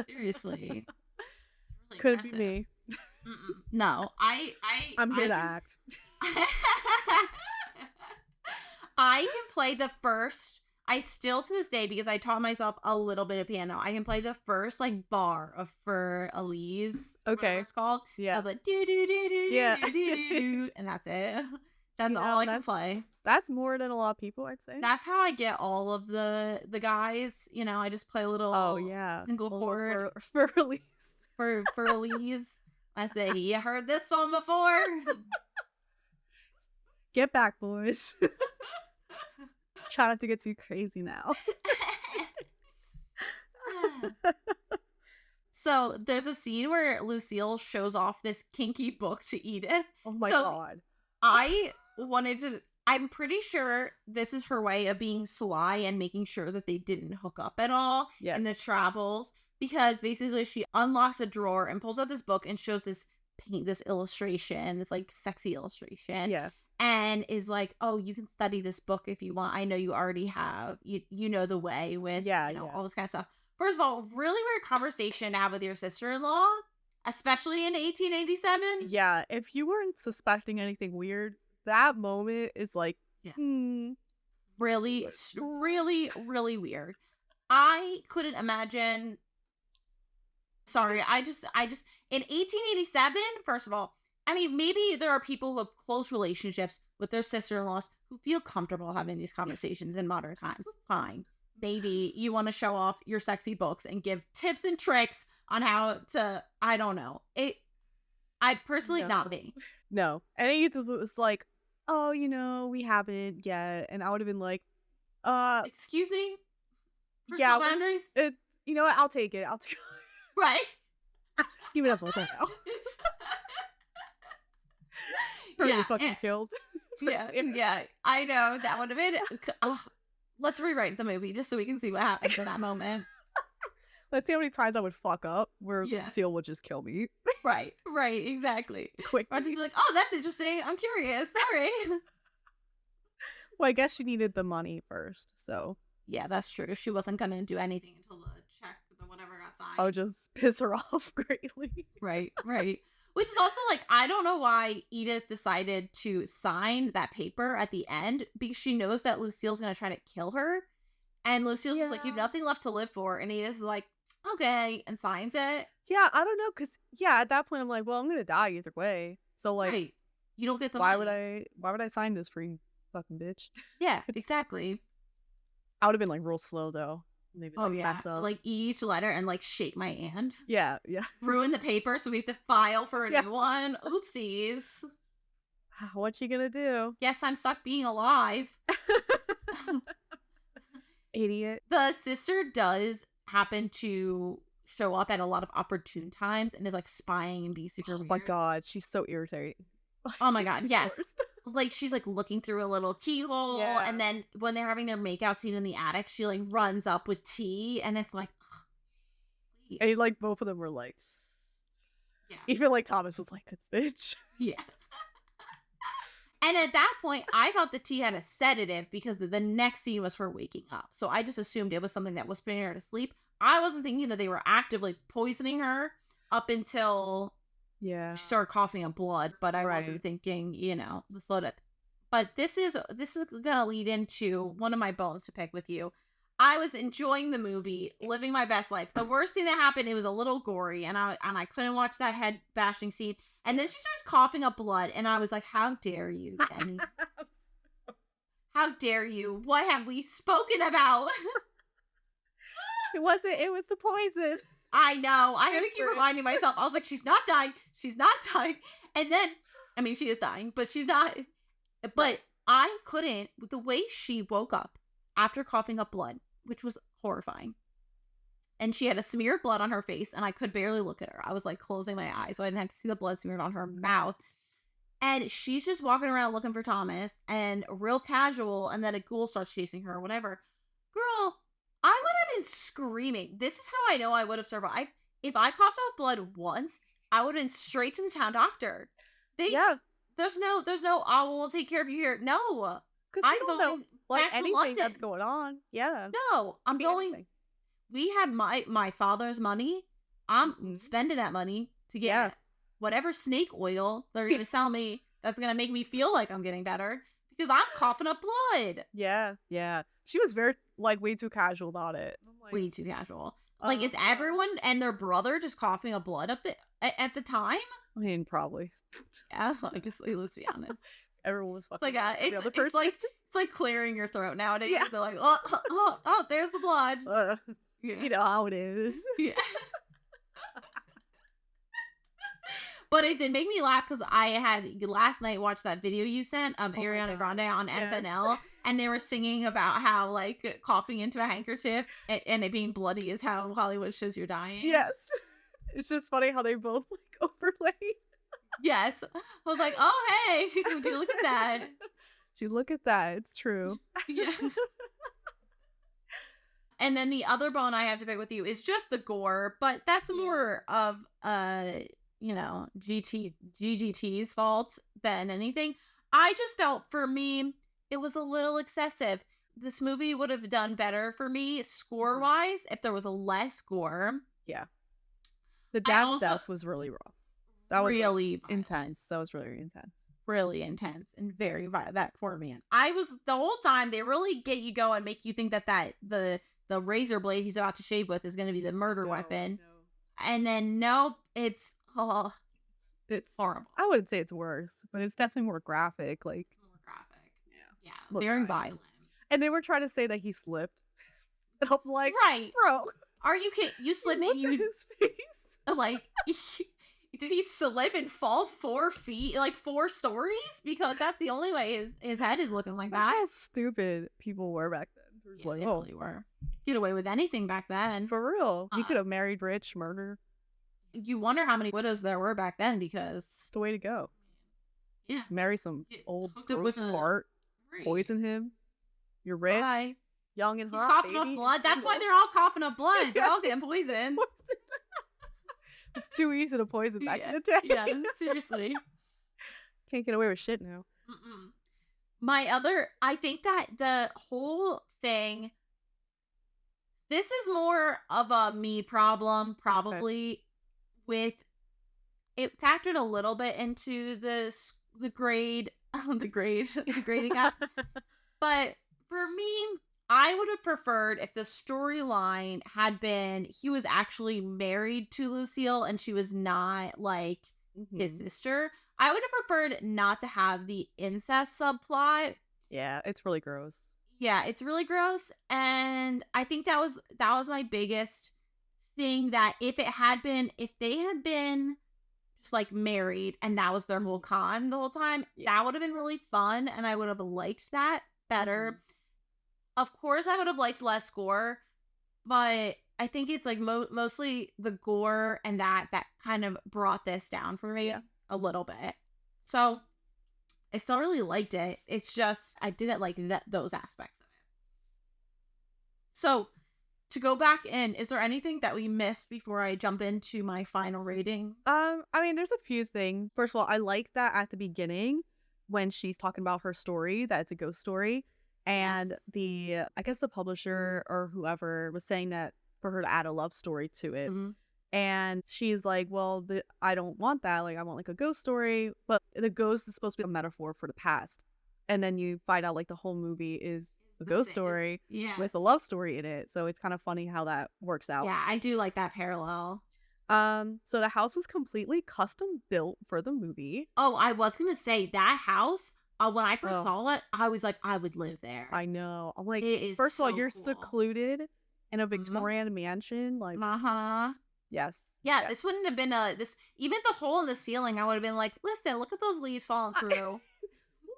Seriously. Really couldn't be me. No, I'm here to act. I can play the first. I still to this day, because I taught myself a little bit of piano, I can play the first bar of For Elise. Okay, it's called. Yeah. So do do do do Yeah. do do, and that's it. That's all I can play. That's more than a lot of people, I'd say. That's how I get all of the guys. I just play a little. Single chord for Elise. For Elise. I say, you heard this song before? Get back, boys. Try not to get too crazy now. So there's a scene where Lucille shows off this kinky book to Edith. Oh my god. I'm pretty sure this is her way of being sly and making sure that they didn't hook up at all in the travels. Because basically she unlocks a drawer and pulls out this book and shows this illustration, this sexy illustration. Yeah. And is like, oh, you can study this book if you want. I know you already have. You know the way with all this kind of stuff. First of all, really weird conversation to have with your sister-in-law, especially in 1887. Yeah, if you weren't suspecting anything weird, that moment is really, really, really weird. I couldn't imagine. Sorry, I just in 1887, first of all, I mean, maybe there are people who have close relationships with their sister-in-laws who feel comfortable having these conversations in modern times. Fine. Maybe you want to show off your sexy books and give tips and tricks on how to, I don't know. I personally, not me. No. And it was like, oh, we haven't yet. And I would have been like, excuse me? Personal boundaries? You know what? I'll take it. Right. Give it up right now. Really fucking killed. Yeah. I know that would have been. Let's rewrite the movie just so we can see what happens in that moment. Let's see how many times I would fuck up where Lucille would just kill me. Right, exactly. Quick. I'll just be like, oh, that's interesting. I'm curious. Sorry. Well, I guess she needed the money first, so. Yeah, that's true. She wasn't going to do anything until the check, the whatever got signed. I would just piss her off greatly. Right. Which is also I don't know why Edith decided to sign that paper at the end, because she knows that Lucille's going to try to kill her. And Lucille's just like, you have nothing left to live for. And Edith's like, okay, and signs it. Yeah, I don't know, because, at that point, I'm like, well, I'm going to die either way. So, right. You don't get the money. Why would I sign this for you, fucking bitch? Yeah, exactly. I would have been, real slow, though. Maybe mess up. Each letter and shake my hand. Yeah. Ruin the paper, so we have to file for a new one. Oopsies. What you gonna do? Yes, I'm stuck being alive. Idiot. The sister does happen to show up at a lot of opportune times and is spying and being super weird. Oh my god, she's so irritating. Oh my god, yes. She's looking through a little keyhole, and then when they're having their makeout scene in the attic, she runs up with tea, and it's and both of them were even Thomas was like, this bitch. Yeah. And at that point, I thought the tea had a sedative because the next scene was her waking up. So I just assumed it was something that was putting her to sleep. I wasn't thinking that they were actively poisoning her up until she started coughing up blood. But I wasn't thinking, the slow death. But this is gonna lead into one of my bones to pick with you. I was enjoying the movie, living my best life. The worst thing that happened, it was a little gory, and I couldn't watch that head bashing scene. And then she starts coughing up blood, and I was like, how dare you, Jenny? How dare you? What have we spoken about? It wasn't. It was the poison. I know. I had to keep reminding myself. I was like, she's not dying. She's not dying. And then, I mean, she is dying, but she's not. But I couldn't, the way she woke up after coughing up blood, which was horrifying. And she had a smear of blood on her face, and I could barely look at her. I was like closing my eyes, so I didn't have to see the blood smeared on her mouth. And she's just walking around looking for Thomas, and real casual, and then a ghoul starts chasing her or whatever. Girl, I would have been screaming. This is how I know I would have survived. If I coughed out blood once, I would have been straight to the town doctor. There's no, oh, we'll take care of you here. No. Because I'm going like anything that's going on. Yeah. No, I'm going. Anything. We had my father's money. I'm spending that money to get whatever snake oil they're going to sell me that's going to make me feel like I'm getting better because I'm coughing up blood. Yeah. Yeah. She was very, like, way too casual about it. Like, way too casual. Like, is everyone and their brother just coughing up blood at the time? I mean, probably. Yeah, honestly, let's be honest. Everyone was fucking it's like clearing your throat nowadays. Yeah. They're like, oh, there's the blood. You know how it is. Yeah. But it did make me laugh because I had last night watched that video you sent, Ariana Grande on SNL, and they were singing about how like coughing into a handkerchief and it being bloody is how Hollywood shows you're dying. Yes. It's just funny how they both like overlay. Yes. I was like, oh hey, would you look at that? Would you look at that? It's true. Yeah. And then the other bone I have to pick with you is just the gore, but that's more of GGT's fault than anything. I just felt for me it was a little excessive. This movie would have done better for me score wise if there was a less gore. Yeah. The dad's death was really rough. That was really intense. That was really intense. Really intense and very violent. That poor man. I was the whole time they really get you going, make you think that the razor blade he's about to shave with is going to be the murder weapon. No. And then nope, it's horrible. I wouldn't say it's worse, but it's definitely more graphic. Like more graphic. Yeah. Very violent. And they were trying to say that he slipped. And I'm like, right, bro, are you kidding? You slipped and you his face. Like, did he slip and fall 4 feet, like 4 stories? Because that's the only way his head is looking like that. That's how stupid people were back then. Yeah, like, they really were. Get away with anything back then. For real. He could have married rich, murder. You wonder how many widows there were back then because... It's the way to go. Yeah. Just marry some old gross fart. Poison him. You're rich. Bye. Young and hot. He's coughing up blood. That's why they're all coughing up blood. They're all getting poisoned. It's too easy to poison back in the day. Yeah, seriously. Can't get away with shit now. I think that the whole thing, this is more of a me problem, probably, with, it factored a little bit into the grading up. But for me, I would have preferred if the storyline had been he was actually married to Lucille and she was not like his sister. I would have preferred not to have the incest subplot. Yeah, it's really gross. Yeah, it's really gross. And I think that was my biggest thing, that if they had been just like married and that was their whole con the whole time, that would have been really fun and I would have liked that better. Of course, I would have liked less gore, but I think it's like mostly the gore and that kind of brought this down for me a little bit. So I still really liked it. It's just I didn't like those aspects of it. So to go back in, is there anything that we missed before I jump into my final rating? I mean, there's a few things. First of all, I like that at the beginning when she's talking about her story, that it's a ghost story. And I guess the publisher or whoever was saying that for her to add a love story to it. And she's like, well, I don't want that. Like, I want like a ghost story. But the ghost is supposed to be a metaphor for the past. And then you find out like the whole movie is a ghost story with a love story in it. So it's kind of funny how that works out. Yeah, I do like that parallel. So the house was completely custom built for the movie. Oh, I was going to say that house... when I first saw it, I was like, I would live there. I know. I'm like, it is first of all, so you're cool. secluded in a Victorian mansion. Like, yes. Yeah, yes. this wouldn't have been even the hole in the ceiling, I would have been like, listen, look at those leaves falling through. We'll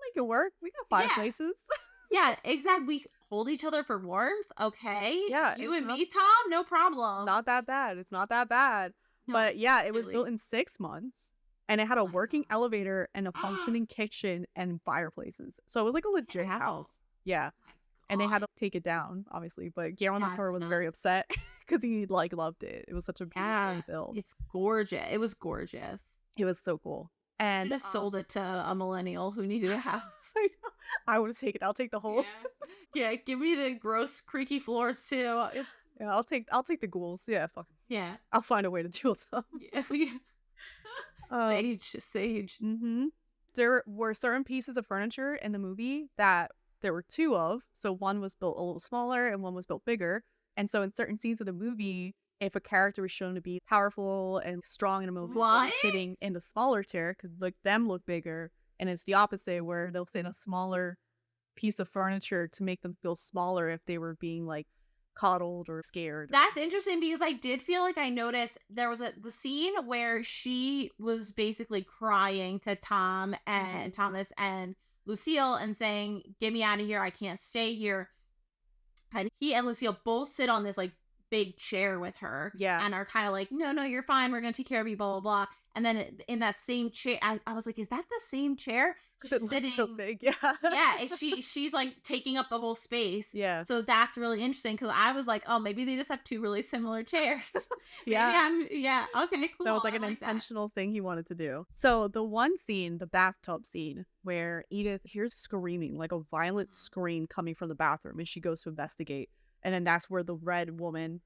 make it work. We got fireplaces. Yeah, exactly. We hold each other for warmth. Okay. Yeah. You and me, Tom, no problem. Not that bad. It's not that bad. No, but yeah, it was built in 6 months. And it had a working elevator and a functioning kitchen and fireplaces. So it was like a legit house. Yeah. And they had to take it down, obviously. But Guillermo del Toro was very upset because he like loved it. It was such a beautiful build. It's gorgeous. It was gorgeous. It was so cool. And just sold it to a millennial who needed a house. I would take it. I'll take the whole. Yeah, give me the gross creaky floors too. Yeah, I'll take the ghouls. Yeah, fuck. Yeah, I'll find a way to deal with them. Sage. Mm-hmm. There were certain pieces of furniture in the movie that there were 2 of. So one was built a little smaller and one was built bigger. And so in certain scenes of the movie, if a character was shown to be powerful and strong in a movie, sitting in the smaller chair could them look bigger. And it's the opposite, where they'll sit in a smaller piece of furniture to make them feel smaller if they were being like coddled or scared. That's interesting, because I did feel like I noticed there was the scene where she was basically crying to Tom and Thomas and Lucille and saying, "Get me out of here, I can't stay here." And he and Lucille both sit on this like big chair with her, and are kind of like, no, you're fine, we're gonna take care of you, blah blah blah. And then in that same chair, I was like, is that the same chair? She's sitting so big. Yeah, she's like taking up the whole space. Yeah, so that's really interesting, because I was like, oh, maybe they just have 2 really similar chairs. Okay, cool. That was like an intentional thing he wanted to do. So the one scene, the bathtub scene, where Edith hears screaming, like a violent scream coming from the bathroom, and she goes to investigate. And then that's where the red woman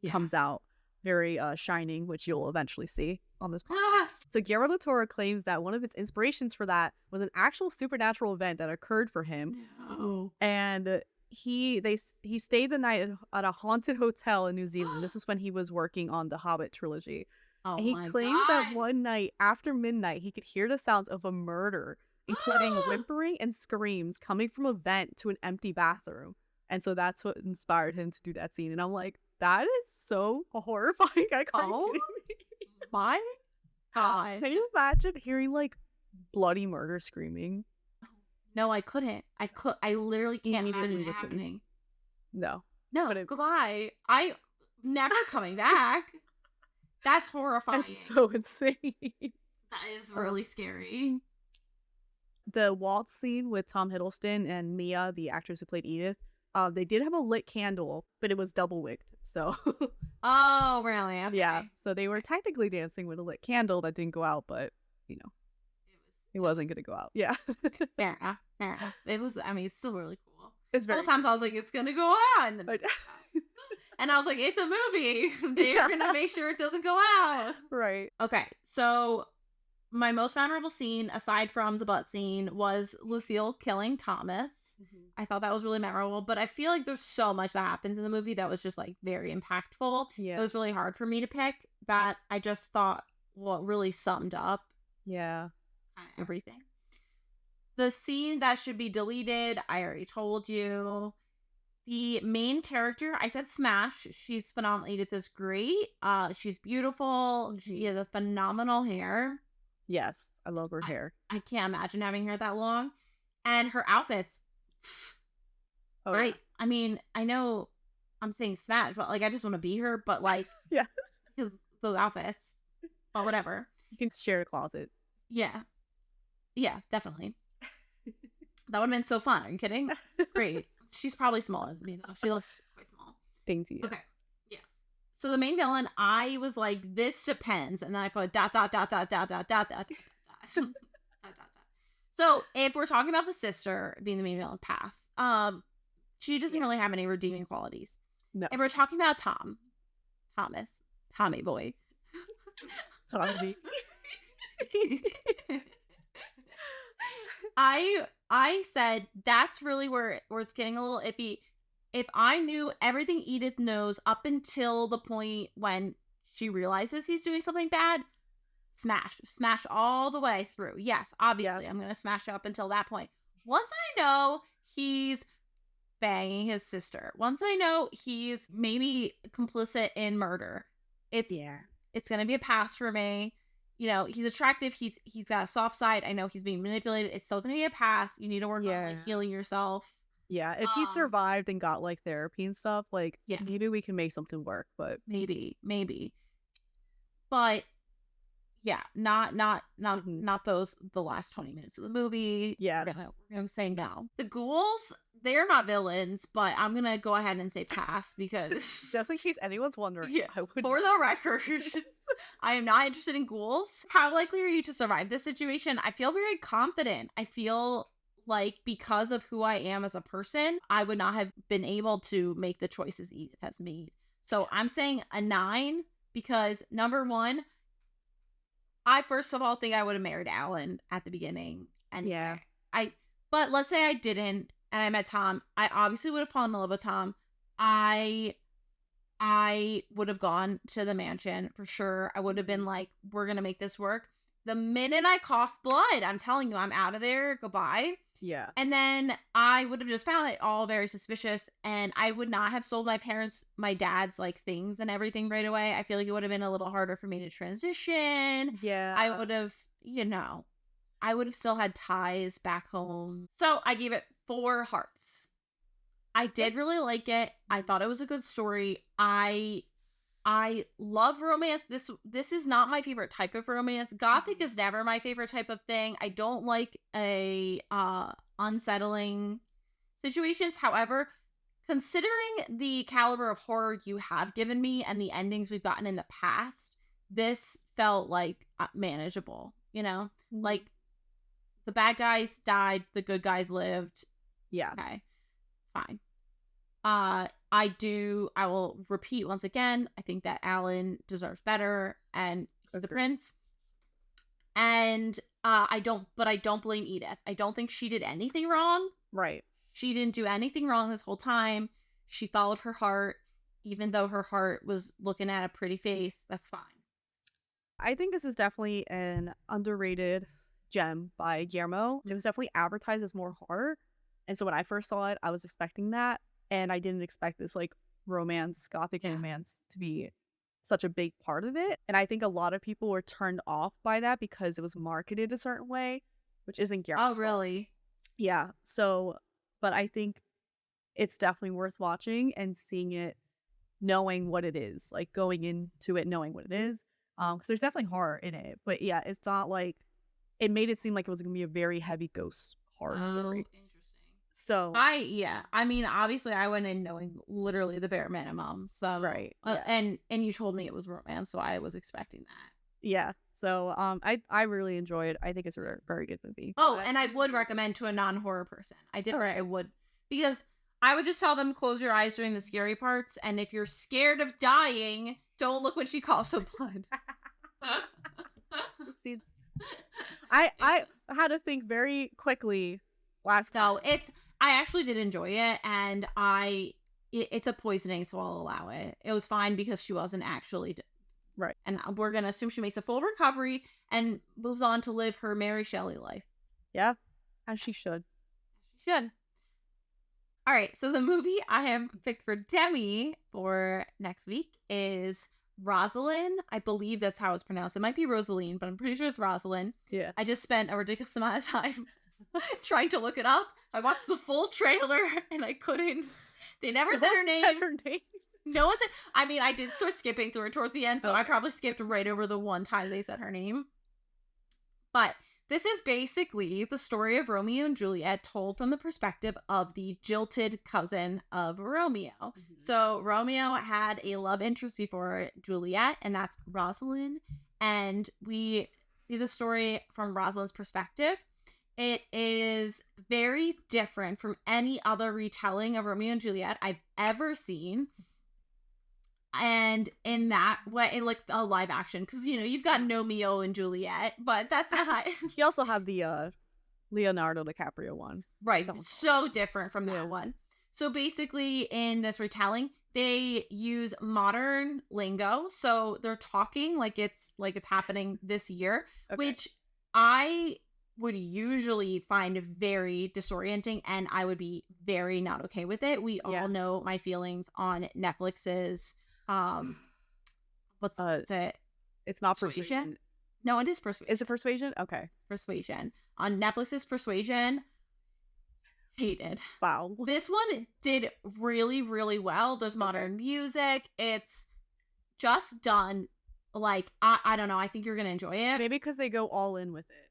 comes out, very shining, which you'll eventually see on this podcast. So Guillermo del Toro claims that one of his inspirations for that was an actual supernatural event that occurred for him. No. And he stayed the night at a haunted hotel in New Zealand. This is when he was working on the Hobbit trilogy. Oh, and he claimed that one night after midnight, he could hear the sounds of a murder, including whimpering and screams coming from a vent to an empty bathroom. And so that's what inspired him to do that scene. And I'm like, that is so horrifying. I can't my God. Can you imagine hearing like bloody murder screaming? No, I couldn't. I literally can't imagine it happening. No, goodbye. I never coming back. That's horrifying. That's so insane. That is really scary. The waltz scene with Tom Hiddleston and Mia, the actress who played Edith, they did have a lit candle, but it was double wicked. So oh, really? Okay. Yeah, so they were technically dancing with a lit candle that didn't go out, but it wasn't gonna go out. Yeah. Fair enough. It was, I mean, it's still really cool. It's very all the times I was like, it's gonna go out, and and I was like, it's a movie. They're gonna make sure it doesn't go out. Right. Okay, so my most memorable scene, aside from the butt scene, was Lucille killing Thomas. I thought that was really memorable, but I feel like there's so much that happens in the movie that was just like very impactful. Yeah. It was really hard for me to pick that. I just thought what really summed up everything. The scene that should be deleted, I already told you. The main character, I said smash. She's phenomenal. Edith is great. She's beautiful. She has a phenomenal hair. Yes, I love her hair. I can't imagine having hair that long. And her outfits. Right. I mean, I know I'm saying smash, but like I just want to be her, but like yeah. Because those outfits. But whatever. You can share a closet. Yeah. Yeah, definitely. That would have been so fun. Are you kidding? Great. She's probably smaller than me though. She looks quite small. Dainty. Okay. Yeah. So the main villain, I was like, this depends. And then I put ... So if we're talking about the sister being the main villain, pass. She doesn't really have any redeeming qualities. No. If we're talking about Tommy boy. Tommy. I said that's really where it's getting a little iffy. If I knew everything Edith knows up until the point when she realizes he's doing something bad, smash all the way through. Yes, obviously, I'm going to smash up until that point. Once I know he's banging his sister, once I know he's maybe complicit in murder, it's gonna be a pass for me. You know, he's attractive. He's got a soft side. I know he's being manipulated. It's still gonna be a pass. You need to work on like healing yourself. Yeah, if he survived and got like therapy and stuff, like maybe we can make something work. But maybe, but yeah, not those the last 20 minutes of the movie. Yeah, we're gonna say no. The ghouls, they're not villains, but I'm gonna go ahead and say pass because just in case anyone's wondering. Yeah, for the record, I am not interested in ghouls. How likely are you to survive this situation? I feel very confident. I feel like because of who I am as a person, I would not have been able to make the choices Edith has made. So I'm saying a 9 because number one, I first of all think I would have married Alan at the beginning. And but let's say I didn't and I met Tom. I obviously would have fallen in love with Tom. I would have gone to the mansion for sure. I would have been like, we're gonna make this work. The minute I cough blood, I'm telling you, I'm out of there. Goodbye. Yeah. And then I would have just found it all very suspicious, and I would not have sold my dad's like things and everything right away. I feel like it would have been a little harder for me to transition. Yeah. I would have, I would have still had ties back home. So I gave it 4 hearts. I did really like it. I thought it was a good story. I love romance. This is not my favorite type of romance. Gothic is never my favorite type of thing. I don't like unsettling situations. However, considering the caliber of horror you have given me and the endings we've gotten in the past, this felt like manageable, Like the bad guys died, the good guys lived. Yeah. Okay. Fine. I will repeat once again, I think that Alan deserves better and he's the prince. And I don't blame Edith. I don't think she did anything wrong. Right. She didn't do anything wrong this whole time. She followed her heart, even though her heart was looking at a pretty face. That's fine. I think this is definitely an underrated gem by Guillermo. It was definitely advertised as more horror. And so when I first saw it, I was expecting that. And I didn't expect this like gothic romance to be such a big part of it. And I think a lot of people were turned off by that because it was marketed a certain way, which isn't Guillermo's fault. Really? Yeah. So, but I think it's definitely worth watching and seeing it, knowing what it is, like going into it knowing what it is. Because there's definitely horror in it, but yeah, it's not like it made it seem like it was gonna be a very heavy ghost horror story. So I mean, obviously I went in knowing literally the bare minimum. So right. And you told me it was romance, so I was expecting that. Yeah. So I really enjoyed. I think it's a very good movie. Oh, and I would recommend to a non-horror person. I would, because I would just tell them close your eyes during the scary parts, and if you're scared of dying, don't look when she coughs the blood. Oopsies. I had to think very quickly last time. I actually did enjoy it, and it's a poisoning, so I'll allow it. It was fine because she wasn't actually right. And we're gonna assume she makes a full recovery and moves on to live her Mary Shelley life. Yeah, as she should. She should. All right, so the movie I have picked for Demi for next week is Rosalind. I believe that's how it's pronounced. It might be Rosaline, but I'm pretty sure it's Rosalind. Yeah. I just spent a ridiculous amount of time trying to look it up. I watched the full trailer and I couldn't. They never said her name. No one said. I mean, I did start skipping through it towards the end, so I probably skipped right over the one time they said her name. But this is basically the story of Romeo and Juliet told from the perspective of the jilted cousin of Romeo. Mm-hmm. So Romeo had a love interest before Juliet, and that's Rosalind. And we see the story from Rosalind's perspective. It is very different from any other retelling of Romeo and Juliet I've ever seen. And in that way, like a live action, because, you've got Romeo and Juliet, but that's not. You also have the Leonardo DiCaprio one. Right. So different from the one. So basically, in this retelling, they use modern lingo. So they're talking like it's happening this year, which I would usually find very disorienting, and I would be very not okay with it. We all know my feelings on Netflix's what's it? It's not Persuasion. No, it is Persuasion. Is it Persuasion? Okay. Persuasion. On Netflix's Persuasion, hated. Wow. This one did really, really well. There's modern music. It's just done like, I don't know. I think you're going to enjoy it. Maybe because they go all in with it.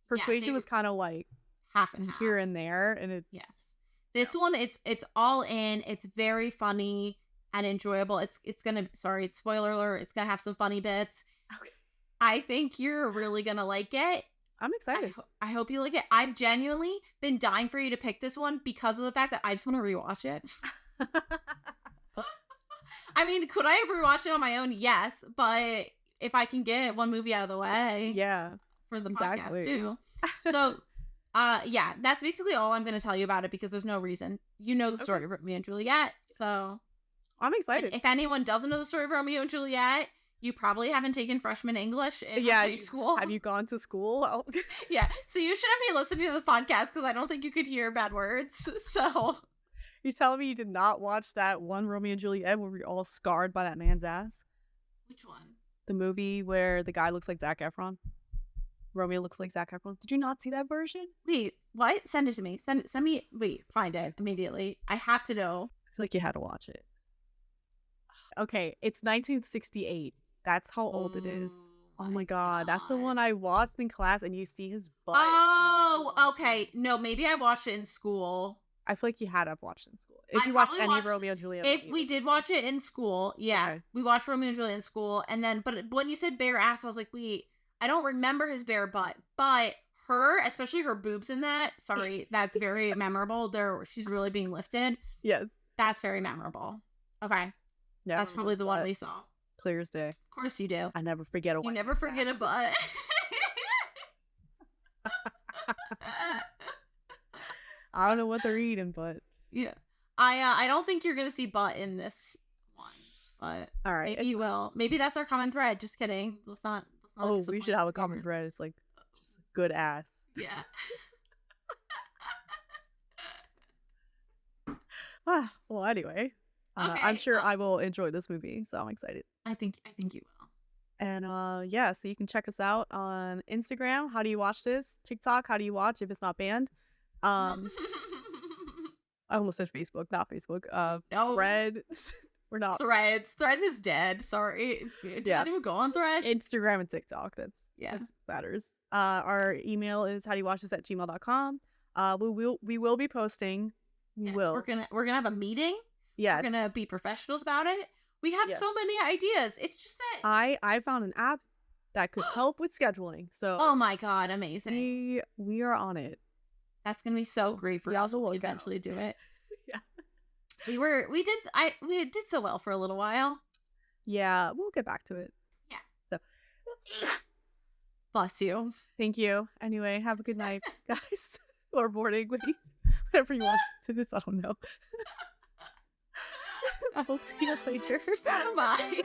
Persuasion was kind of like half and half. Here and there. And it. Yes. This one, it's all in. It's very funny and enjoyable. It's going to, sorry, spoiler alert. It's going to have some funny bits. Okay. I think you're really going to like it. I'm excited. I hope you like it. I've genuinely been dying for you to pick this one because of the fact that I just want to rewatch it. I mean, could I have rewatched it on my own? Yes, but if I can get one movie out of the way, for the podcast too. So, yeah, that's basically all I'm going to tell you about it because there's no reason. You know the story of Romeo and Juliet, so I'm excited. If anyone doesn't know the story of Romeo and Juliet, you probably haven't taken freshman English in school. Have you gone to school? Yeah, so you shouldn't be listening to this podcast because I don't think you could hear bad words. So you're telling me you did not watch that one Romeo and Juliet where we're all scarred by that man's ass? Which one? The movie where the guy looks like Zac Efron. Romeo looks like Zac Efron. Did you not see that version? Wait, what? Send it to me. Send me. Wait, find it immediately. I have to know. I feel like you had to watch it. Okay, it's 1968. That's how old it is. Oh my god. That's the one I watched in class and you see his butt. Oh, okay. No, maybe I watched it in school. I feel like you had to have watched it in school. If you watched any Romeo and Juliet. We did watch it in school. Yeah. Okay. We watched Romeo and Juliet in school. And then, but when you said bare ass, I was like, wait, I don't remember his bare butt. But her, especially her boobs in that, sorry, that's very memorable. She's really being lifted. Yes. That's very memorable. Okay. Yeah. That's probably the one we saw. Clear as day. Of course you do. I never forget a You never forget a butt. I don't know what they're eating, but yeah. I don't think you're gonna see butt in this one, but all right, maybe you will. Maybe that's our common thread. Just kidding. Let's not oh, we should have a common thread. It's like just good ass. Yeah. Well, anyway, okay, I'm sure I will enjoy this movie, so I'm excited. I think you will. And yeah, so you can check us out on Instagram. How do you watch this? TikTok. How do you watch if it's not banned? I almost said Facebook, not Facebook. No. Threads. We're not. Threads is dead. Sorry. Does that even go on Threads? Instagram and TikTok. That's what matters. Our email is howdoyouwatchthis@gmail.com. We will be posting. We're gonna have a meeting. Yes. We're gonna be professionals about it. We have so many ideas. It's just that I found an app that could help with scheduling. So oh my god, amazing. We are on it. That's gonna be so great for us. We'll eventually do it. Yeah. We did so well for a little while. Yeah, we'll get back to it. Yeah. So bless you. Thank you. Anyway, have a good night, guys. Or morning, whatever you want to do this. I don't know. I will see you later. Bye.